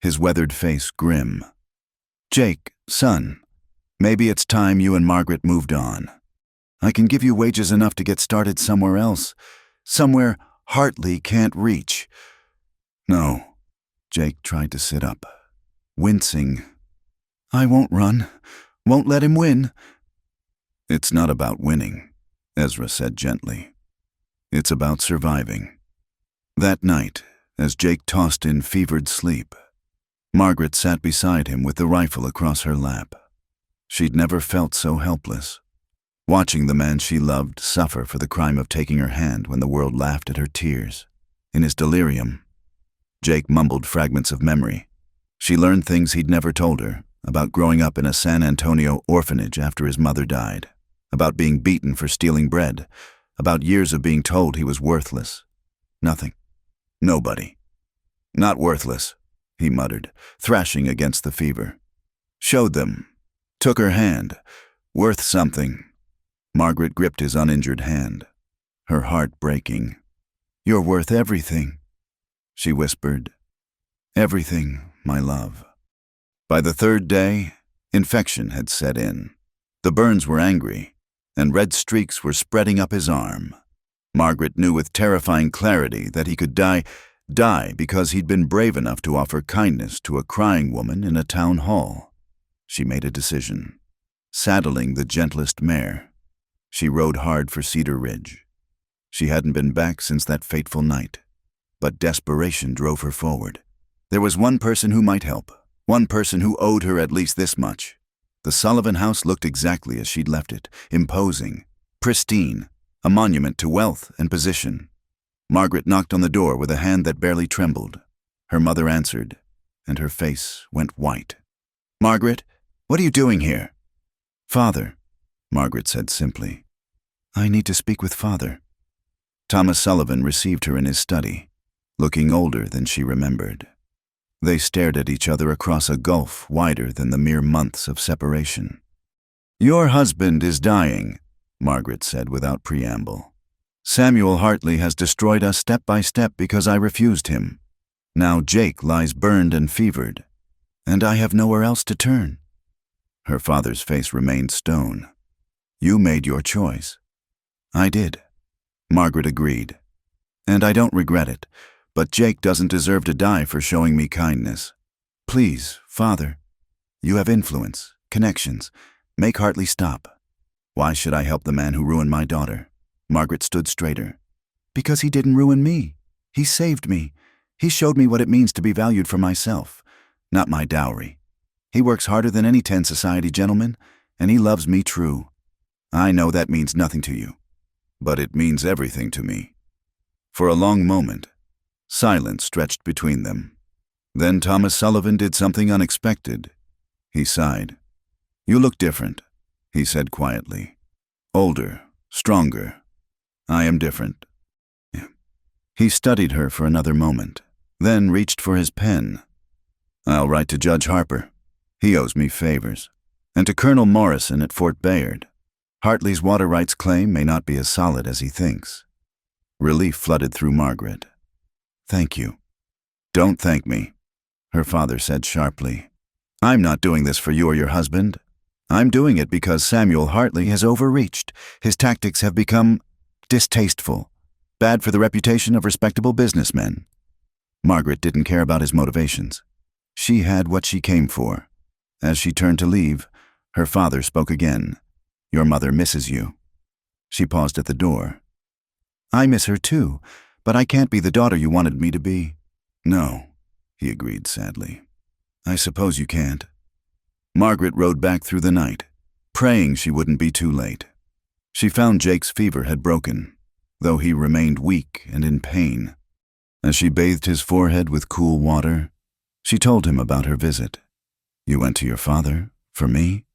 his weathered face grim. "Jake, son, maybe it's time you and Margaret moved on. I can give you wages enough to get started somewhere else, somewhere Hartley can't reach." "No." Jake tried to sit up, wincing. "I won't run. Won't let him win." "It's not about winning," Ezra said gently. "It's about surviving." That night, as Jake tossed in fevered sleep, Margaret sat beside him with the rifle across her lap. She'd never felt so helpless, watching the man she loved suffer for the crime of taking her hand when the world laughed at her tears. In his delirium, Jake mumbled fragments of memory. She learned things he'd never told her, about growing up in a San Antonio orphanage after his mother died, about being beaten for stealing bread, about years of being told he was worthless. Nothing. Nobody. "Not worthless," he muttered, thrashing against the fever. "Showed them. Took her hand. Worth something." Margaret gripped his uninjured hand, her heart breaking. "You're worth everything," she whispered. "Everything, my love." By the third day, infection had set in. The burns were angry, and red streaks were spreading up his arm. Margaret knew with terrifying clarity that he could die because he'd been brave enough to offer kindness to a crying woman in a town hall. She made a decision. Saddling the gentlest mare, she rode hard for Cedar Ridge. She hadn't been back since that fateful night, but desperation drove her forward. There was one person who might help, one person who owed her at least this much. The Sullivan house looked exactly as she'd left it, imposing, pristine, a monument to wealth and position. Margaret knocked on the door with a hand that barely trembled. Her mother answered, and her face went white. "Margaret, what are you doing here?" "Father," Margaret said simply. "I need to speak with Father." Thomas Sullivan received her in his study, looking older than she remembered. They stared at each other across a gulf wider than the mere months of separation. "Your husband is dying," Margaret said without preamble. "Samuel Hartley has destroyed us step by step because I refused him. Now Jake lies burned and fevered, and I have nowhere else to turn." Her father's face remained stone. "You made your choice." "I did," Margaret agreed. "And I don't regret it, but Jake doesn't deserve to die for showing me kindness. Please, Father, you have influence, connections. Make Hartley stop." "Why should I help the man who ruined my daughter?" Margaret stood straighter. "Because he didn't ruin me. He saved me. He showed me what it means to be valued for myself, not my dowry. He works harder than any 10 society gentleman, and he loves me true. I know that means nothing to you, but it means everything to me." For a long moment, silence stretched between them. Then Thomas Sullivan did something unexpected. He sighed. "You look different," he said quietly. "Older, stronger. I am different." He studied her for another moment, then reached for his pen. "I'll write to Judge Harper. He owes me favors. And to Colonel Morrison at Fort Bayard. Hartley's water rights claim may not be as solid as he thinks." Relief flooded through Margaret. "Thank you." "Don't thank me," her father said sharply. "I'm not doing this for you or your husband. I'm doing it because Samuel Hartley has overreached. His tactics have become distasteful, bad for the reputation of respectable businessmen. Margaret didn't care about his motivations. She had what she came for. As she turned to leave, her father spoke again. "Your mother misses you." She paused at the door. "I miss her too, but I can't be the daughter you wanted me to be." "No," he agreed sadly. "I suppose you can't." Margaret rode back through the night, praying she wouldn't be too late. She found Jake's fever had broken, though he remained weak and in pain. As she bathed his forehead with cool water, she told him about her visit. "You went to your father? For me?"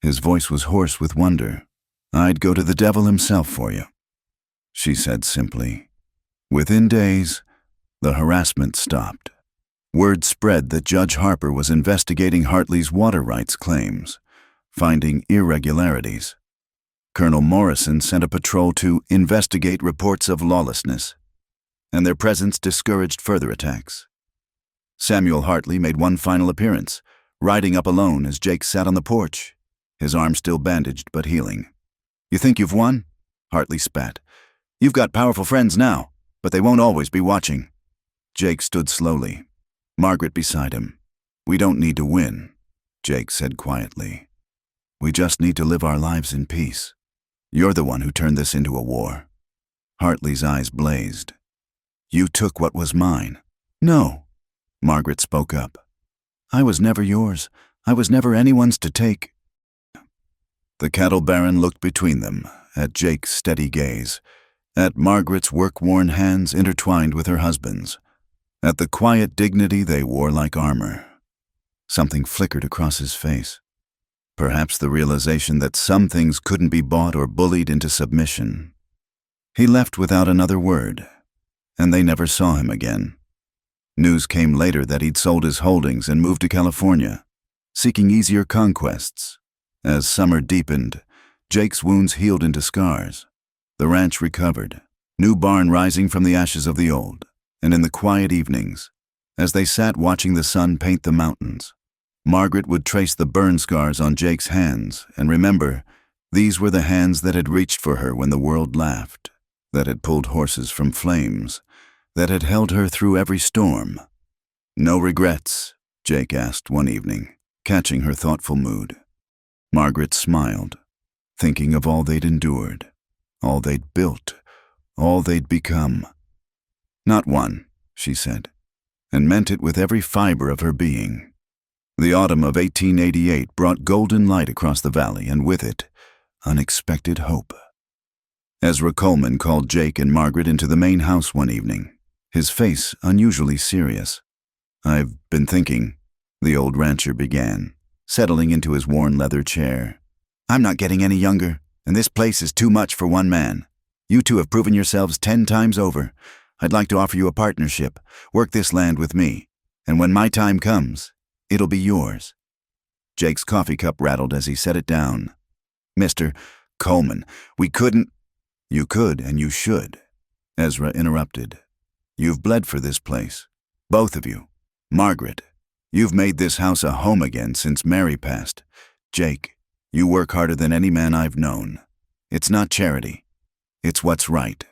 His voice was hoarse with wonder. "I'd go to the devil himself for you," she said simply. Within days, the harassment stopped. Word spread that Judge Harper was investigating Hartley's water rights claims, finding irregularities. Colonel Morrison sent a patrol to investigate reports of lawlessness, and their presence discouraged further attacks. Samuel Hartley made one final appearance, riding up alone as Jake sat on the porch, his arm still bandaged but healing. "You think you've won?" Hartley spat. "You've got powerful friends now, but they won't always be watching." Jake stood slowly, Margaret beside him. "We don't need to win," Jake said quietly. "We just need to live our lives in peace. You're the one who turned this into a war." Hartley's eyes blazed. "You took what was mine." "No," Margaret spoke up. "I was never yours. I was never anyone's to take." The cattle baron looked between them, at Jake's steady gaze, at Margaret's work-worn hands intertwined with her husband's, at the quiet dignity they wore like armor. Something flickered across his face. Perhaps the realization that some things couldn't be bought or bullied into submission. He left without another word, and they never saw him again. News came later that he'd sold his holdings and moved to California, seeking easier conquests. As summer deepened, Jake's wounds healed into scars. The ranch recovered, new barn rising from the ashes of the old, and in the quiet evenings, as they sat watching the sun paint the mountains, Margaret would trace the burn scars on Jake's hands and remember these were the hands that had reached for her when the world laughed, that had pulled horses from flames, that had held her through every storm. "No regrets?" Jake asked one evening, catching her thoughtful mood. Margaret smiled, thinking of all they'd endured, all they'd built, all they'd become. "Not one," she said, and meant it with every fiber of her being. The autumn of 1888 brought golden light across the valley, and with it, unexpected hope. Ezra Coleman called Jake and Margaret into the main house one evening, his face unusually serious. "I've been thinking," the old rancher began, settling into his worn leather chair. "I'm not getting any younger, and this place is too much for one man. You two have proven yourselves 10 times over. I'd like to offer you a partnership. Work this land with me, and when my time comes, it'll be yours." Jake's coffee cup rattled as he set it down. "Mr. Coleman, we couldn't—" "You could and you should," Ezra interrupted. "You've bled for this place, both of you. Margaret, you've made this house a home again since Mary passed. Jake, you work harder than any man I've known. It's not charity. It's what's right."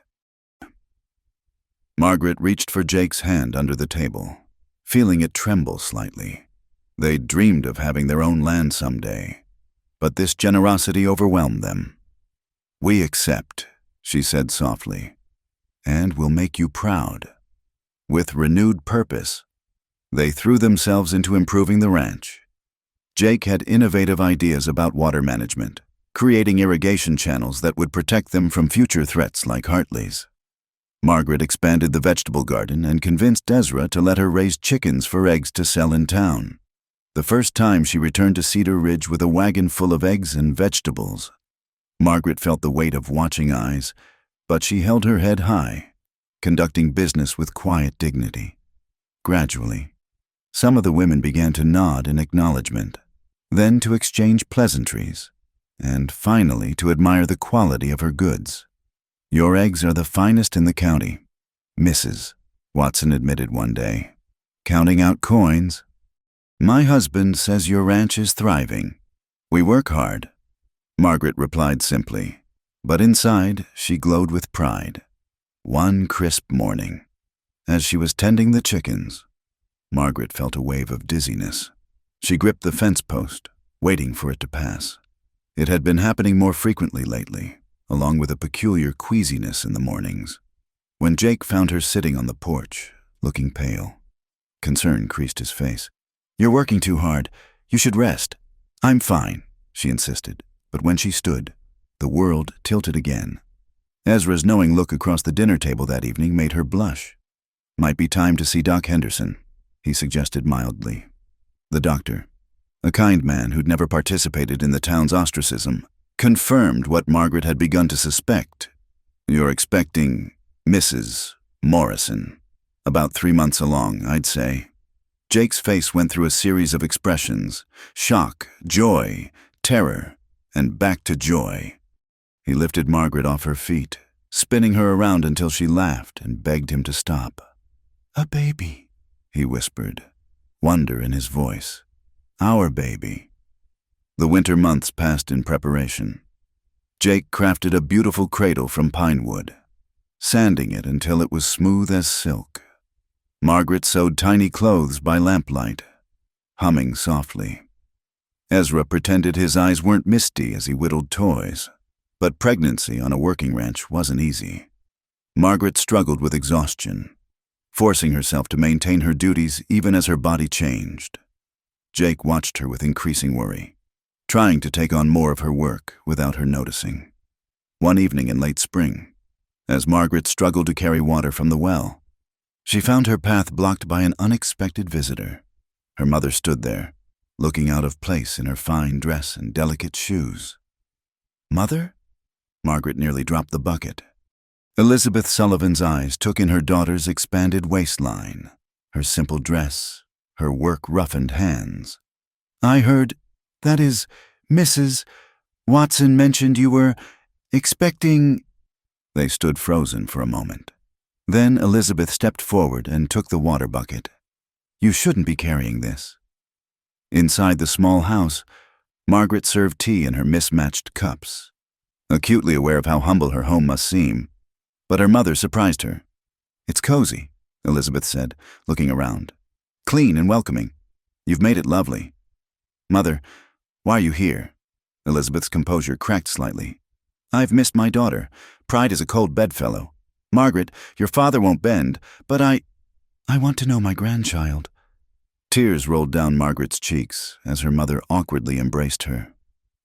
Margaret reached for Jake's hand under the table, feeling it tremble slightly. They'd dreamed of having their own land someday, but this generosity overwhelmed them. "We accept," she said softly, "and we'll make you proud." With renewed purpose, they threw themselves into improving the ranch. Jake had innovative ideas about water management, creating irrigation channels that would protect them from future threats like Hartley's. Margaret expanded the vegetable garden and convinced Ezra to let her raise chickens for eggs to sell in town. The first time she returned to Cedar Ridge with a wagon full of eggs and vegetables. Margaret felt the weight of watching eyes, but she held her head high, conducting business with quiet dignity. Gradually, some of the women began to nod in acknowledgement, then to exchange pleasantries, and finally to admire the quality of her goods. "Your eggs are the finest in the county, Mrs., Watson admitted one day, counting out coins. "My husband says your ranch is thriving. We work hard," Margaret replied simply, but inside she glowed with pride. One crisp morning, As she was tending the chickens, Margaret felt a wave of dizziness. She gripped the fence post, waiting for it to pass. It had been happening more frequently lately, along with a peculiar queasiness in the mornings. When Jake found her sitting on the porch, looking pale, concern creased his face. "You're working too hard. You should rest." "I'm fine," she insisted, but when she stood, the world tilted again. Ezra's knowing look across the dinner table that evening made her blush. "Might be time to see Doc Henderson," he suggested mildly. The doctor, a kind man who'd never participated in the town's ostracism, confirmed what Margaret had begun to suspect. "You're expecting Mrs. Morrison. About 3 months along, I'd say." Jake's face went through a series of expressions: shock, joy, terror, and back to joy. He lifted Margaret off her feet, spinning her around until she laughed and begged him to stop. "A baby," he whispered, wonder in his voice. "Our baby." The winter months passed in preparation. Jake crafted a beautiful cradle from pine wood, sanding it until it was smooth as silk. Margaret sewed tiny clothes by lamplight, humming softly. Ezra pretended his eyes weren't misty as he whittled toys, but pregnancy on a working ranch wasn't easy. Margaret struggled with exhaustion, forcing herself to maintain her duties even as her body changed. Jake watched her with increasing worry, trying to take on more of her work without her noticing. One evening in late spring, as Margaret struggled to carry water from the well, she found her path blocked by an unexpected visitor. Her mother stood there, looking out of place in her fine dress and delicate shoes. "Mother?" Margaret nearly dropped the bucket. Elizabeth Sullivan's eyes took in her daughter's expanded waistline, her simple dress, her work-roughened hands. "I heard, that is, Mrs. Watson mentioned you were expecting—" They stood frozen for a moment. Then Elizabeth stepped forward and took the water bucket. "You shouldn't be carrying this." Inside the small house, Margaret served tea in her mismatched cups, acutely aware of how humble her home must seem. But her mother surprised her. "It's cozy," Elizabeth said, looking around. "Clean and welcoming. You've made it lovely." "Mother, why are you here?" Elizabeth's composure cracked slightly. "I've missed my daughter. Pride is a cold bedfellow. Margaret, your father won't bend, but I want to know my grandchild." Tears rolled down Margaret's cheeks as her mother awkwardly embraced her.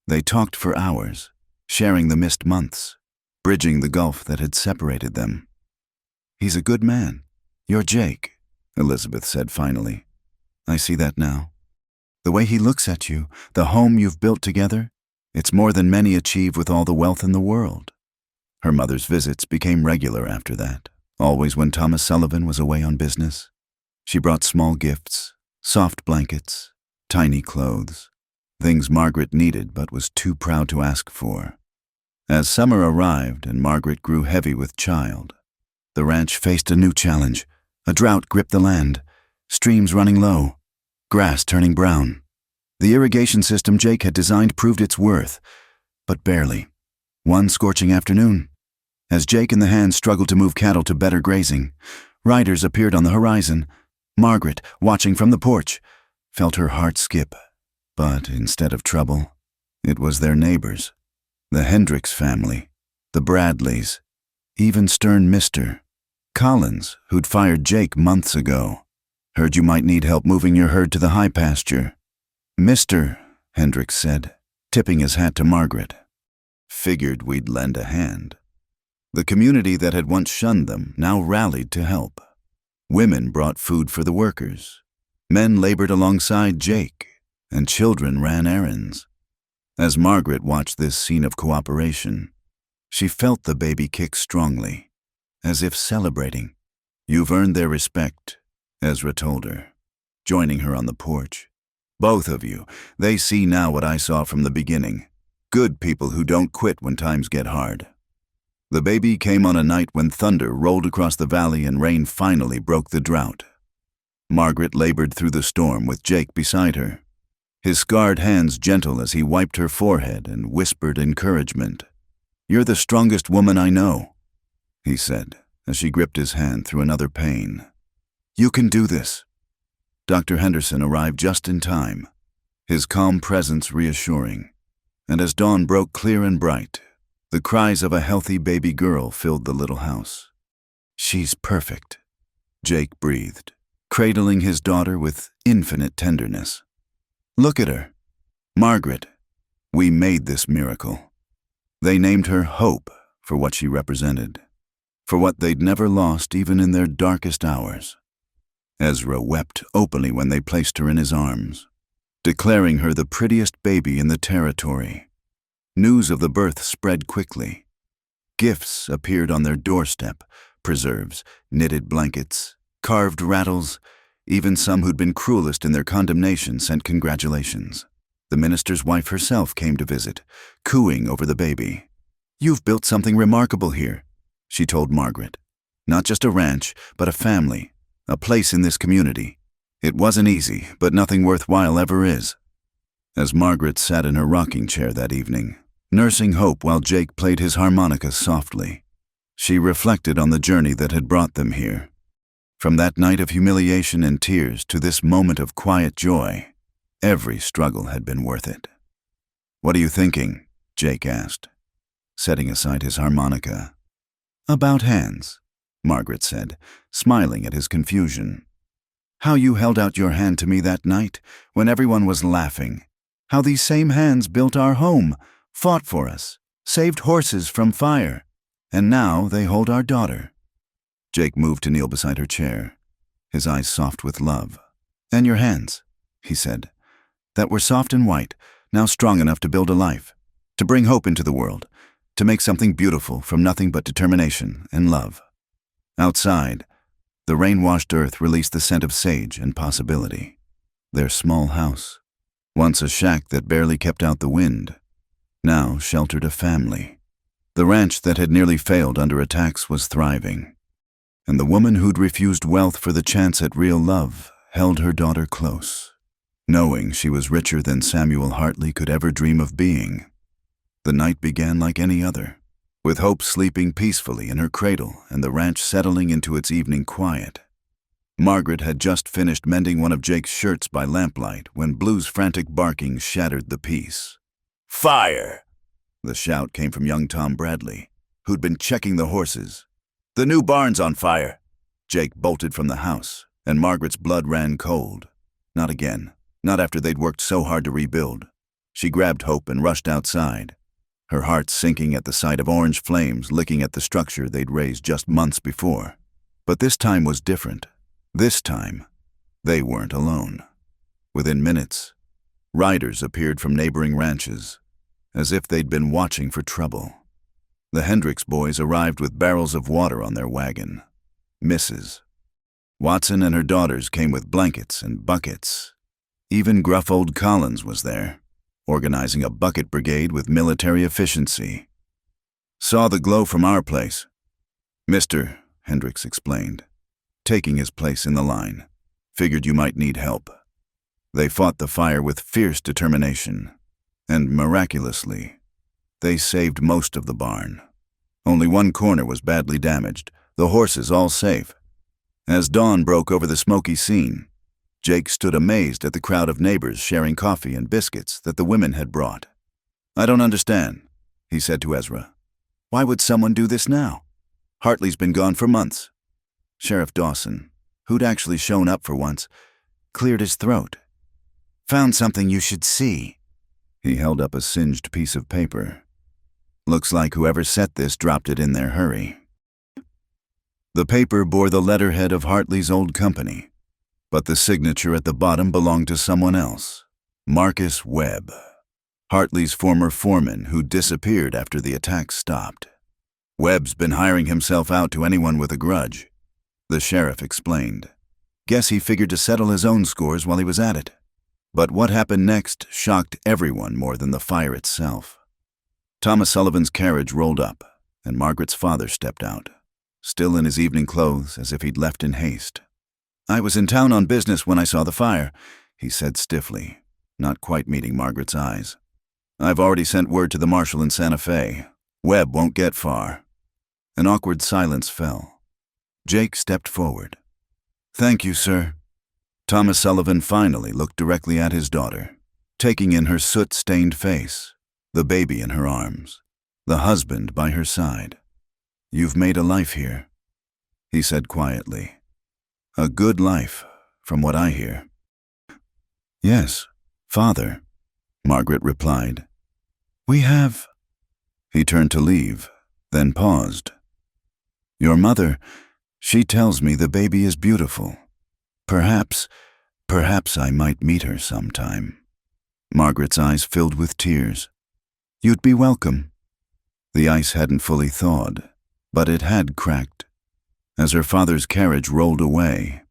They talked for hours, sharing the missed months, bridging the gulf that had separated them. "He's a good man. You're Jake," Elizabeth said finally. "I see that now. The way he looks at you, the home you've built together, it's more than many achieve with all the wealth in the world." Her mother's visits became regular after that, always when Thomas Sullivan was away on business. She brought small gifts, soft blankets, tiny clothes, things Margaret needed but was too proud to ask for. As summer arrived and Margaret grew heavy with child, the ranch faced a new challenge. A drought gripped the land, streams running low, grass turning brown. The irrigation system Jake had designed proved its worth, but barely. One scorching afternoon, as Jake and the hands struggled to move cattle to better grazing, riders appeared on the horizon. Margaret, watching from the porch, felt her heart skip. But instead of trouble, it was their neighbors. The Hendricks family, the Bradleys, even stern Mr. Collins, who'd fired Jake months ago. "Heard you might need help moving your herd to the high pasture." "Mr." Hendricks said, tipping his hat to Margaret. "Figured we'd lend a hand." The community that had once shunned them now rallied to help. Women brought food for the workers. Men labored alongside Jake, and children ran errands. As Margaret watched this scene of cooperation, she felt the baby kick strongly, as if celebrating. "You've earned their respect," Ezra told her, joining her on the porch. "Both of you, they see now what I saw from the beginning. Good people who don't quit when times get hard." The baby came on a night when thunder rolled across the valley and rain finally broke the drought. Margaret labored through the storm with Jake beside her, his scarred hands gentle as he wiped her forehead and whispered encouragement. "You're the strongest woman I know," he said, as she gripped his hand through another pain. "You can do this." Dr. Henderson arrived just in time, his calm presence reassuring, and as dawn broke clear and bright, the cries of a healthy baby girl filled the little house. "She's perfect," Jake breathed, cradling his daughter with infinite tenderness. "Look at her. Margaret. We made this miracle." They named her Hope for what she represented, for what they'd never lost even in their darkest hours. Ezra wept openly when they placed her in his arms, declaring her the prettiest baby in the territory. News of the birth spread quickly. Gifts appeared on their doorstep: preserves, knitted blankets, carved rattles. Even some who'd been cruelest in their condemnation sent congratulations. The minister's wife herself came to visit, cooing over the baby. "You've built something remarkable here," she told Margaret. "Not just a ranch, but a family, a place in this community. It wasn't easy, but nothing worthwhile ever is." As Margaret sat in her rocking chair that evening, nursing Hope while Jake played his harmonica softly, she reflected on the journey that had brought them here. From that night of humiliation and tears to this moment of quiet joy, every struggle had been worth it. "What are you thinking?" Jake asked, setting aside his harmonica. "About hands," Margaret said, smiling at his confusion. "How you held out your hand to me that night when everyone was laughing. How these same hands built our home, fought for us, saved horses from fire, and now they hold our daughter." Jake moved to kneel beside her chair, his eyes soft with love. "And your hands," he said, "that were soft and white, now strong enough to build a life, to bring hope into the world, to make something beautiful from nothing but determination and love." Outside, the rain-washed earth released the scent of sage and possibility. Their small house, once a shack that barely kept out the wind, now sheltered a family. The ranch that had nearly failed under attacks was thriving, and the woman who'd refused wealth for the chance at real love held her daughter close, knowing she was richer than Samuel Hartley could ever dream of being. The night began like any other, with Hope sleeping peacefully in her cradle and the ranch settling into its evening quiet. Margaret had just finished mending one of Jake's shirts by lamplight when Blue's frantic barking shattered the peace. "Fire!" The shout came from young Tom Bradley, who'd been checking the horses. "The new barn's on fire!" Jake bolted from the house, and Margaret's blood ran cold. Not again, not after they'd worked so hard to rebuild. She grabbed Hope and rushed outside, her heart sinking at the sight of orange flames licking at the structure they'd raised just months before. But this time was different. This time, they weren't alone. Within minutes, riders appeared from neighboring ranches, as if they'd been watching for trouble. The Hendricks boys arrived with barrels of water on their wagon. Mrs. Watson and her daughters came with blankets and buckets. Even gruff old Collins was there, organizing a bucket brigade with military efficiency. "Saw the glow from our place," Mr. Hendricks explained, taking his place in the line. "Figured you might need help." They fought the fire with fierce determination, and miraculously, they saved most of the barn. Only one corner was badly damaged, the horses all safe. As dawn broke over the smoky scene, Jake stood amazed at the crowd of neighbors sharing coffee and biscuits that the women had brought. "I don't understand," he said to Ezra. "Why would someone do this now? Hartley's been gone for months." Sheriff Dawson, who'd actually shown up for once, cleared his throat. "Found something you should see." He held up a singed piece of paper. "Looks like whoever set this dropped it in their hurry." The paper bore the letterhead of Hartley's old company, but the signature at the bottom belonged to someone else, Marcus Webb, Hartley's former foreman who disappeared after the attack stopped. "Webb's been hiring himself out to anyone with a grudge," the sheriff explained. "Guess he figured to settle his own scores while he was at it." But what happened next shocked everyone more than the fire itself. Thomas Sullivan's carriage rolled up, and Margaret's father stepped out, still in his evening clothes as if he'd left in haste. "I was in town on business when I saw the fire," he said stiffly, not quite meeting Margaret's eyes. "I've already sent word to the marshal in Santa Fe. Webb won't get far." An awkward silence fell, Jake stepped forward. "Thank you, sir." Thomas Sullivan finally looked directly at his daughter, taking in her soot-stained face, the baby in her arms, the husband by her side. "You've made a life here," he said quietly. "A good life, from what I hear." "Yes, Father," Margaret replied. "We have—" He turned to leave, then paused. "Your mother, she tells me the baby is beautiful. Perhaps I might meet her sometime." Margaret's eyes filled with tears. "You'd be welcome." The ice hadn't fully thawed, but it had cracked. As her father's carriage rolled away,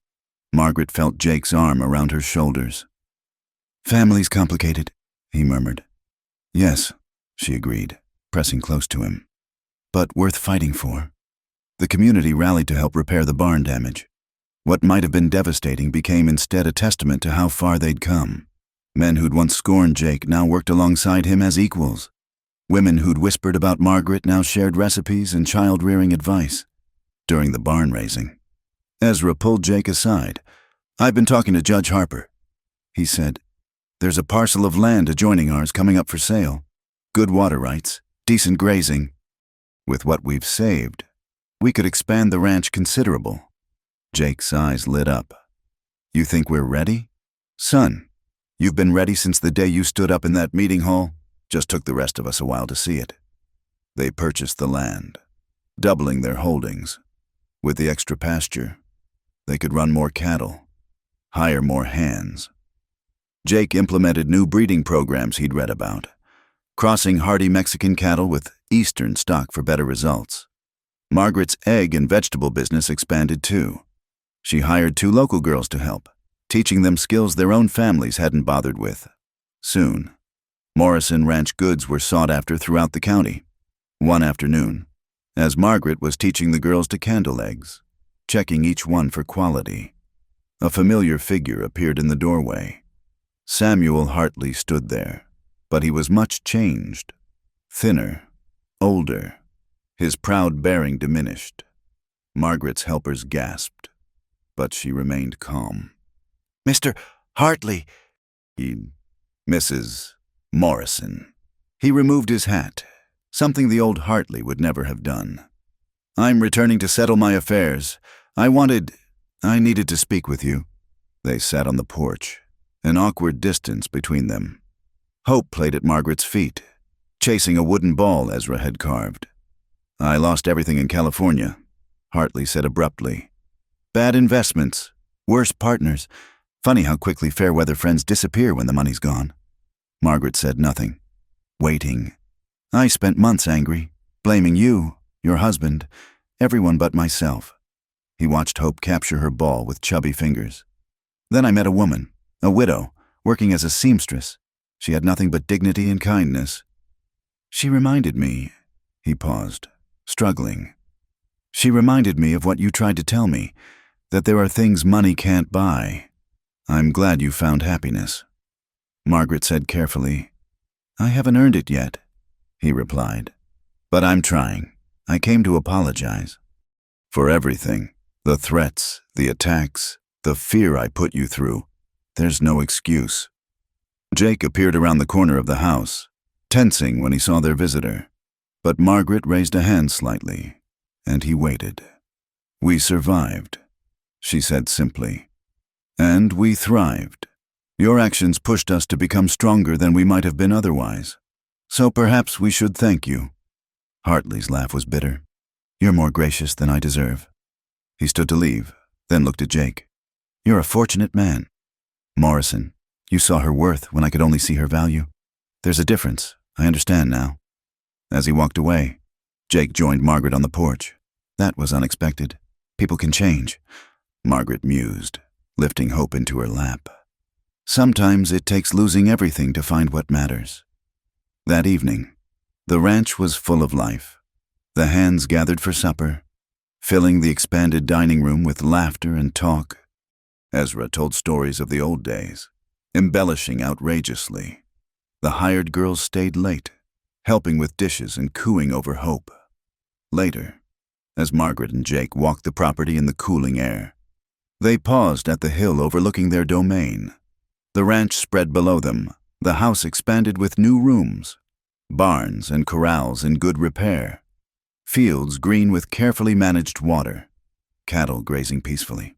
Margaret felt Jake's arm around her shoulders. "Family's complicated," he murmured. "Yes," she agreed, pressing close to him. "But worth fighting for." The community rallied to help repair the barn damage. What might have been devastating became instead a testament to how far they'd come. Men who'd once scorned Jake now worked alongside him as equals. Women who'd whispered about Margaret now shared recipes and child-rearing advice. During the barn raising, Ezra pulled Jake aside. "I've been talking to Judge Harper," he said. "There's a parcel of land adjoining ours coming up for sale. Good water rights, decent grazing. With what we've saved, we could expand the ranch considerable." Jake's eyes lit up. "You think we're ready?" "Son, you've been ready since the day you stood up in that meeting hall. Just took the rest of us a while to see it." They purchased the land, doubling their holdings. With the extra pasture, they could run more cattle, hire more hands. Jake implemented new breeding programs he'd read about, crossing hardy Mexican cattle with Eastern stock for better results. Margaret's egg and vegetable business expanded too. She hired 2 local girls to help, teaching them skills their own families hadn't bothered with. Soon, Morrison Ranch goods were sought after throughout the county. One afternoon, as Margaret was teaching the girls to candle eggs, checking each one for quality, a familiar figure appeared in the doorway. Samuel Hartley stood there, but he was much changed. Thinner, older, his proud bearing diminished. Margaret's helpers gasped, but she remained calm. "Mr. Hartley," Mrs. Morrison. He removed his hat, something the old Hartley would never have done. "I'm returning to settle my affairs. I needed to speak with you." They sat on the porch, an awkward distance between them. Hope played at Margaret's feet, chasing a wooden ball Ezra had carved. "I lost everything in California," Hartley said abruptly. "Bad investments, worse partners. Funny how quickly fair-weather friends disappear when the money's gone." Margaret said nothing, waiting. "I spent months angry, blaming you, your husband, everyone but myself." He watched Hope capture her ball with chubby fingers. "Then I met a woman, a widow, working as a seamstress. She had nothing but dignity and kindness. She reminded me," he paused, struggling. "She reminded me of what you tried to tell me, that there are things money can't buy. I'm glad you found happiness." Margaret said carefully, "I haven't earned it yet," he replied. "But I'm trying. I came to apologize. For everything, the threats, the attacks, the fear I put you through. There's no excuse." Jake appeared around the corner of the house, tensing when he saw their visitor. But Margaret raised a hand slightly, and he waited. "We survived," she said simply. "And we thrived. Your actions pushed us to become stronger than we might have been otherwise. So perhaps we should thank you." Hartley's laugh was bitter. "You're more gracious than I deserve." He stood to leave, then looked at Jake. "You're a fortunate man. Morrison, you saw her worth when I could only see her value. There's a difference, I understand now." As he walked away, Jake joined Margaret on the porch. "That was unexpected. People can change," Margaret mused, lifting Hope into her lap. "Sometimes it takes losing everything to find what matters." That evening, the ranch was full of life. The hands gathered for supper, filling the expanded dining room with laughter and talk. Ezra told stories of the old days, embellishing outrageously. The hired girls stayed late, helping with dishes and cooing over Hope. Later, as Margaret and Jake walked the property in the cooling air. They paused at the hill overlooking their domain. The ranch spread below them, the house expanded with new rooms, barns and corrals in good repair, fields green with carefully managed water, cattle grazing peacefully.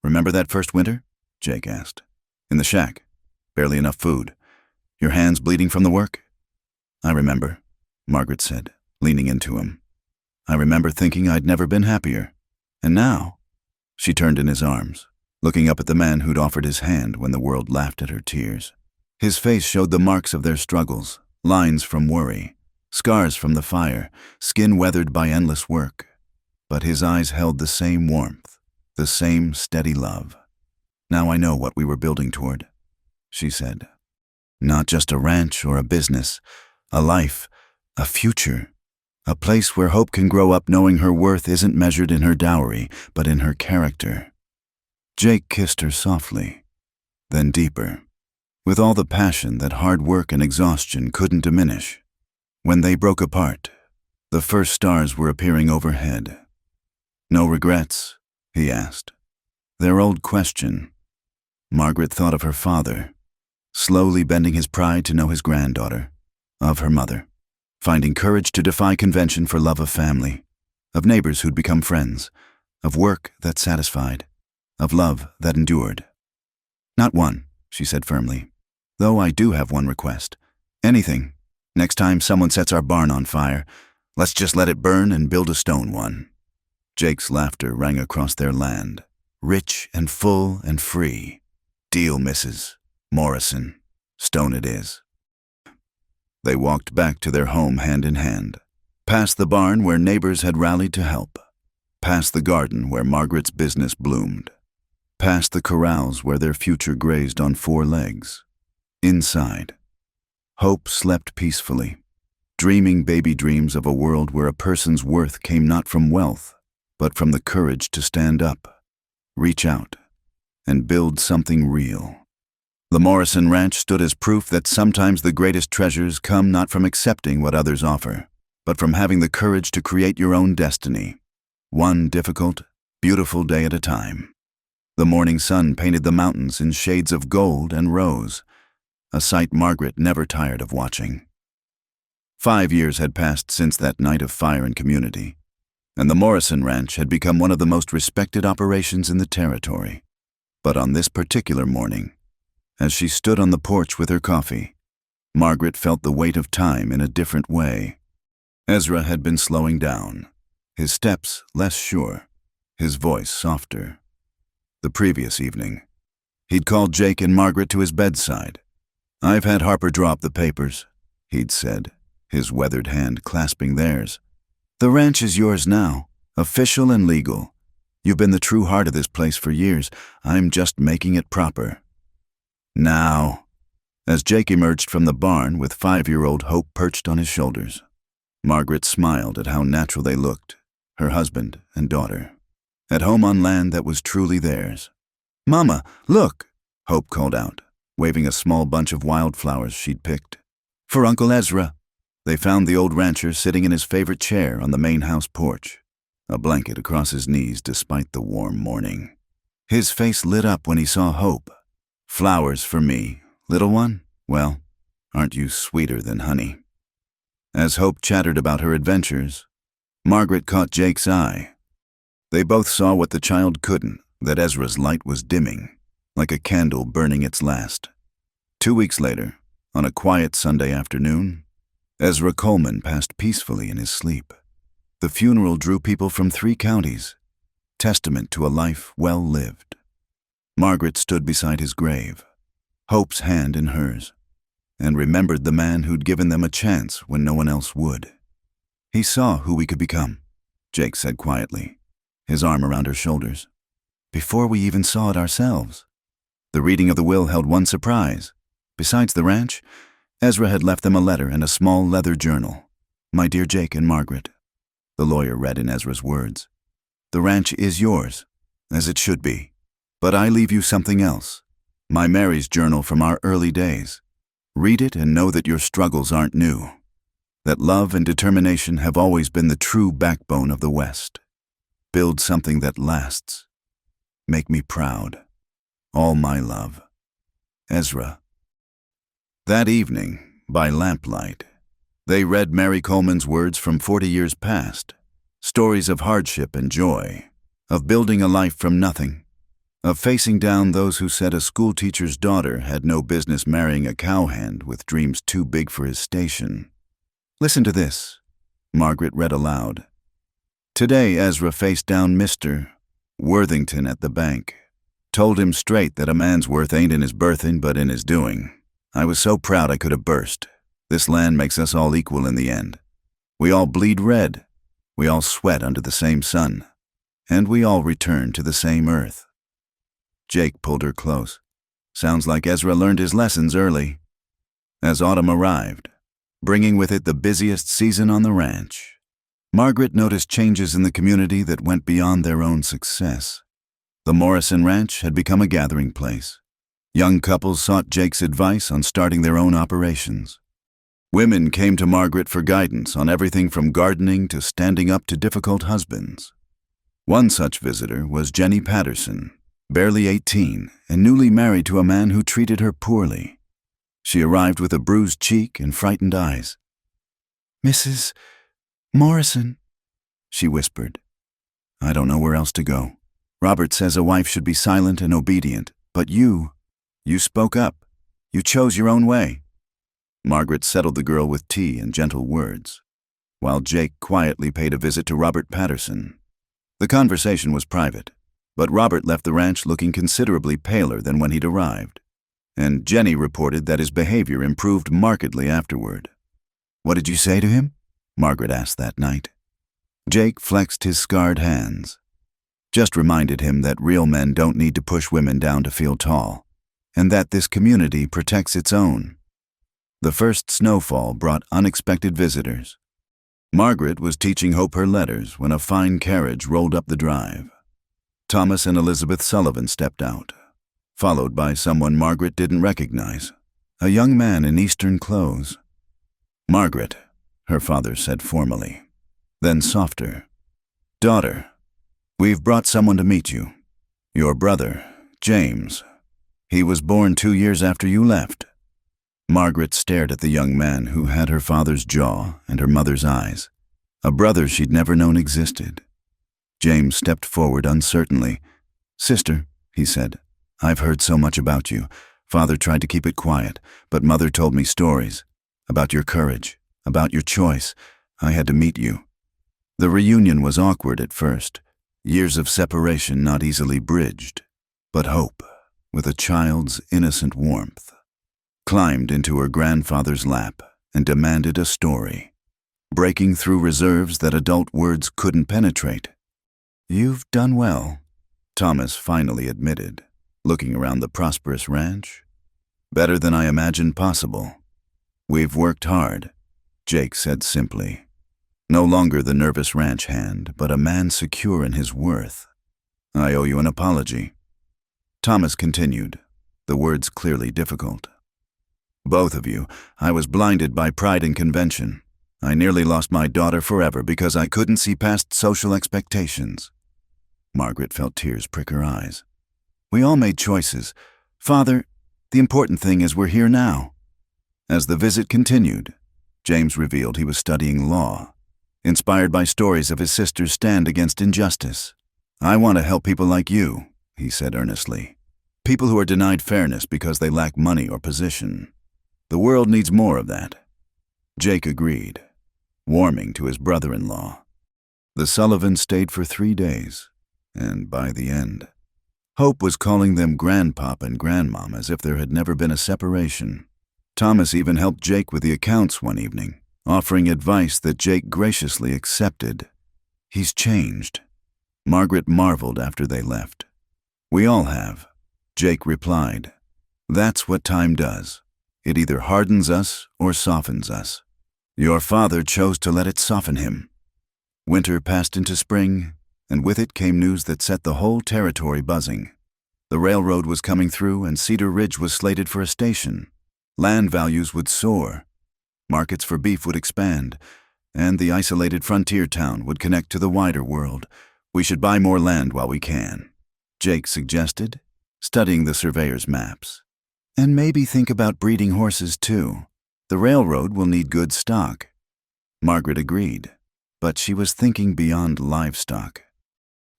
"Remember that first winter?" Jake asked. "In the shack. Barely enough food. Your hands bleeding from the work?" "I remember," Margaret said, leaning into him. "I remember thinking I'd never been happier. And now—" She turned in his arms, looking up at the man who'd offered his hand when the world laughed at her tears. His face showed the marks of their struggles, lines from worry, scars from the fire, skin weathered by endless work. But his eyes held the same warmth, the same steady love. "Now I know what we were building toward," she said. "Not just a ranch or a business, a life, a future. A place where Hope can grow up knowing her worth isn't measured in her dowry, but in her character." Jake kissed her softly, then deeper, with all the passion that hard work and exhaustion couldn't diminish. When they broke apart, the first stars were appearing overhead. "No regrets?" he asked. Their old question. Margaret thought of her father, slowly bending his pride to know his granddaughter, of her mother, finding courage to defy convention for love of family, of neighbors who'd become friends, of work that satisfied, of love that endured. "Not one," she said firmly, "though I do have one request. Anything. Next time someone sets our barn on fire, let's just let it burn and build a stone one." Jake's laughter rang across their land, rich and full and free. "Deal, Mrs. Morrison. Stone it is." They walked back to their home hand in hand, past the barn where neighbors had rallied to help, past the garden where Margaret's business bloomed, past the corrals where their future grazed on 4 legs. Inside, Hope slept peacefully, dreaming baby dreams of a world where a person's worth came not from wealth, but from the courage to stand up, reach out, and build something real. The Morrison Ranch stood as proof that sometimes the greatest treasures come not from accepting what others offer, but from having the courage to create your own destiny, one difficult, beautiful day at a time. The morning sun painted the mountains in shades of gold and rose, a sight Margaret never tired of watching. 5 years had passed since that night of fire and community, and the Morrison Ranch had become one of the most respected operations in the territory. But on this particular morning, as she stood on the porch with her coffee, Margaret felt the weight of time in a different way. Ezra had been slowing down, his steps less sure, his voice softer. The previous evening, he'd called Jake and Margaret to his bedside. "I've had Harper draw up the papers," he'd said, his weathered hand clasping theirs. "The ranch is yours now, official and legal. You've been the true heart of this place for years. I'm just making it proper." "Now," as Jake emerged from the barn with 5-year-old Hope perched on his shoulders, Margaret smiled at how natural they looked, her husband and daughter, at home on land that was truly theirs. "Mama, look," Hope called out, waving a small bunch of wildflowers she'd picked. "For Uncle Ezra." They found the old rancher sitting in his favorite chair on the main house porch, a blanket across his knees despite the warm morning. His face lit up when he saw Hope. "Flowers for me, little one? Well, aren't you sweeter than honey?" As Hope chattered about her adventures, Margaret caught Jake's eye. They both saw what the child couldn't, that Ezra's light was dimming, like a candle burning its last. 2 weeks later, on a quiet Sunday afternoon, Ezra Coleman passed peacefully in his sleep. The funeral drew people from 3 counties, testament to a life well lived. Margaret stood beside his grave, Hope's hand in hers, and remembered the man who'd given them a chance when no one else would. "He saw who we could become," Jake said quietly, his arm around her shoulders, "before we even saw it ourselves." The reading of the will held one surprise. Besides the ranch, Ezra had left them a letter and a small leather journal. "My dear Jake and Margaret," the lawyer read in Ezra's words, "the ranch is yours, as it should be. But I leave you something else, my Mary's journal from our early days. Read it and know that your struggles aren't new, that love and determination have always been the true backbone of the West. Build something that lasts. Make me proud. All my love. Ezra. That evening, by lamplight, they read Mary Coleman's words from 40 years past, stories of hardship and joy, of building a life from nothing, of facing down those who said a schoolteacher's daughter had no business marrying a cowhand with dreams too big for his station. Listen to this, Margaret read aloud. Today Ezra faced down Mr. Worthington at the bank. Told him straight that a man's worth ain't in his birthing but in his doing. I was so proud I could have burst. This land makes us all equal in the end. We all bleed red. We all sweat under the same sun. And we all return to the same earth. Jake pulled her close. Sounds like Ezra learned his lessons early. As autumn arrived, bringing with it the busiest season on the ranch, Margaret noticed changes in the community that went beyond their own success. The Morrison Ranch had become a gathering place. Young couples sought Jake's advice on starting their own operations. Women came to Margaret for guidance on everything from gardening to standing up to difficult husbands. One such visitor was Jenny Patterson, barely 18 and newly married to a man who treated her poorly. She arrived with a bruised cheek and frightened eyes. "Mrs. Morrison," she whispered. "I don't know where else to go. Robert says a wife should be silent and obedient, but you spoke up. You chose your own way." Margaret settled the girl with tea and gentle words, while Jake quietly paid a visit to Robert Patterson. The conversation was private, but Robert left the ranch looking considerably paler than when he'd arrived, and Jenny reported that his behavior improved markedly afterward. "What did you say to him?" Margaret asked that night. Jake flexed his scarred hands. Just reminded him that real men don't need to push women down to feel tall, and that this community protects its own. The first snowfall brought unexpected visitors. Margaret was teaching Hope her letters when a fine carriage rolled up the drive. Thomas and Elizabeth Sullivan stepped out, followed by someone Margaret didn't recognize, a young man in Eastern clothes. "Margaret," her father said formally, then softer. "Daughter, we've brought someone to meet you. Your brother, James. He was born 2 years after you left." Margaret stared at the young man who had her father's jaw and her mother's eyes, a brother she'd never known existed. James stepped forward uncertainly. "Sister," he said, "I've heard so much about you. Father tried to keep it quiet, but Mother told me stories about your courage, about your choice. I had to meet you." The reunion was awkward at first, years of separation not easily bridged, but Hope, with a child's innocent warmth, climbed into her grandfather's lap and demanded a story, breaking through reserves that adult words couldn't penetrate. "You've done well," Thomas finally admitted, looking around the prosperous ranch. "Better than I imagined possible. We've worked hard," Jake said simply. No longer the nervous ranch hand, but a man secure in his worth. "I owe you an apology." Thomas continued, the words clearly difficult. "Both of you, I was blinded by pride and convention. I nearly lost my daughter forever because I couldn't see past social expectations." Margaret felt tears prick her eyes. "We all made choices. Father, the important thing is we're here now." As the visit continued, James revealed he was studying law, inspired by stories of his sister's stand against injustice. "I want to help people like you," he said earnestly. "People who are denied fairness because they lack money or position. The world needs more of that." Jake agreed, warming to his brother-in-law. The Sullivans stayed for 3 days, and by the end, Hope was calling them Grandpop and Grandmom as if there had never been a separation. Thomas even helped Jake with the accounts one evening, offering advice that Jake graciously accepted. "He's changed." Margaret marveled after they left. "We all have," Jake replied. "That's what time does. It either hardens us or softens us. Your father chose to let it soften him." Winter passed into spring, and with it came news that set the whole territory buzzing. The railroad was coming through, and Cedar Ridge was slated for a station. Land values would soar. Markets for beef would expand, and the isolated frontier town would connect to the wider world, We should buy more land while we can, Jake suggested, studying the surveyor's maps. And maybe think about breeding horses too. The railroad will need good stock. Margaret agreed, but she was thinking beyond livestock.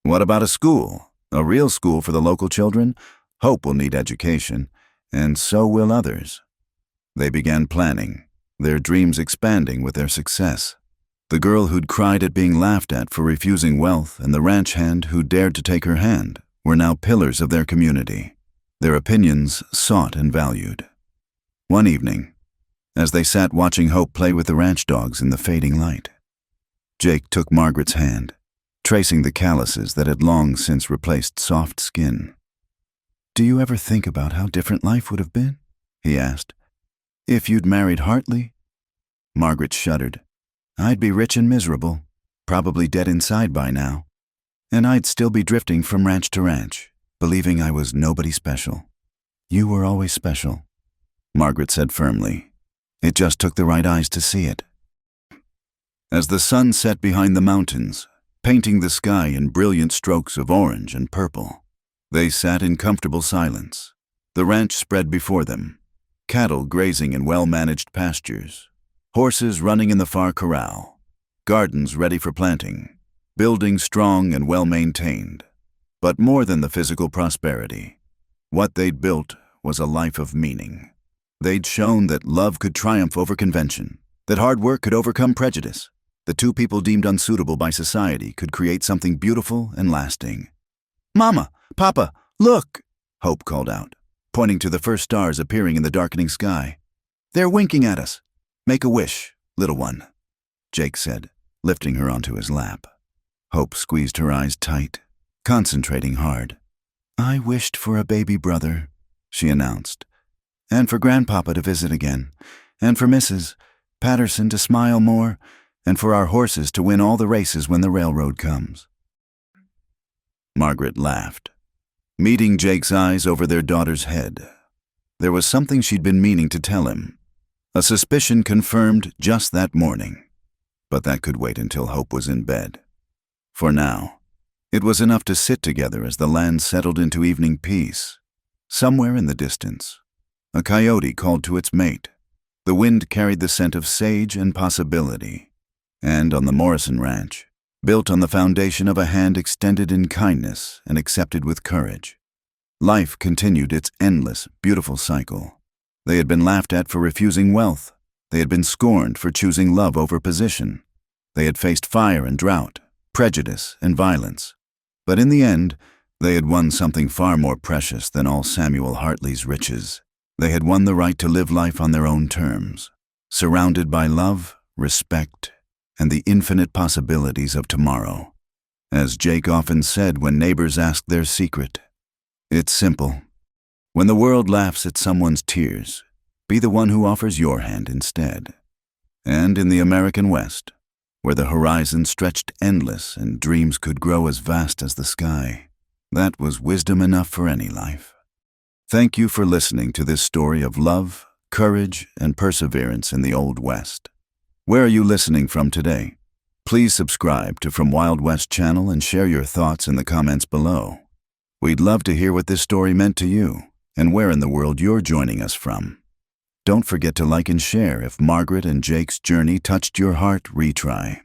What about a school? A real school for the local children? Hope will need education, and so will others. They began planning, their dreams expanding with their success. The girl who'd cried at being laughed at for refusing wealth and the ranch hand who dared to take her hand were now pillars of their community, their opinions sought and valued. One evening, as they sat watching Hope play with the ranch dogs in the fading light, Jake took Margaret's hand, tracing the calluses that had long since replaced soft skin. "Do you ever think about how different life would have been?" he asked. "If you'd married Hartley?" Margaret shuddered. "I'd be rich and miserable, probably dead inside by now. And I'd still be drifting from ranch to ranch, believing I was nobody special." "You were always special," Margaret said firmly. "It just took the right eyes to see it." As the sun set behind the mountains, painting the sky in brilliant strokes of orange and purple, they sat in comfortable silence. The ranch spread before them, cattle grazing in well-managed pastures, horses running in the far corral, gardens ready for planting, buildings strong and well-maintained. But more than the physical prosperity, what they'd built was a life of meaning. They'd shown that love could triumph over convention, that hard work could overcome prejudice, that two people deemed unsuitable by society could create something beautiful and lasting. "Mama, Papa, look!" Hope called out, pointing to the first stars appearing in the darkening sky. "They're winking at us. Make a wish, little one," Jake said, lifting her onto his lap. Hope squeezed her eyes tight, concentrating hard. "I wished for a baby brother," she announced, "and for Grandpapa to visit again, and for Mrs. Patterson to smile more, and for our horses to win all the races when the railroad comes." Margaret laughed, meeting Jake's eyes over their daughter's head. There was something she'd been meaning to tell him, a suspicion confirmed just that morning, but that could wait until Hope was in bed. For now, it was enough to sit together as the land settled into evening peace. Somewhere in the distance, a coyote called to its mate. The wind carried the scent of sage and possibility. And on the Morrison Ranch, built on the foundation of a hand extended in kindness and accepted with courage, life continued its endless, beautiful cycle. They had been laughed at for refusing wealth. They had been scorned for choosing love over position. They had faced fire and drought, prejudice and violence. But in the end, they had won something far more precious than all Samuel Hartley's riches. They had won the right to live life on their own terms, surrounded by love, respect, and the infinite possibilities of tomorrow. As Jake often said when neighbors asked their secret, "It's simple. When the world laughs at someone's tears, be the one who offers your hand instead." And in the American West, where the horizon stretched endless and dreams could grow as vast as the sky, that was wisdom enough for any life. Thank you for listening to this story of love, courage, and perseverance in the Old West. Where are you listening from today? Please subscribe to From Wild West channel and share your thoughts in the comments below. We'd love to hear what this story meant to you and where in the world you're joining us from. Don't forget to like and share if Margaret and Jake's journey touched your heart. Retry.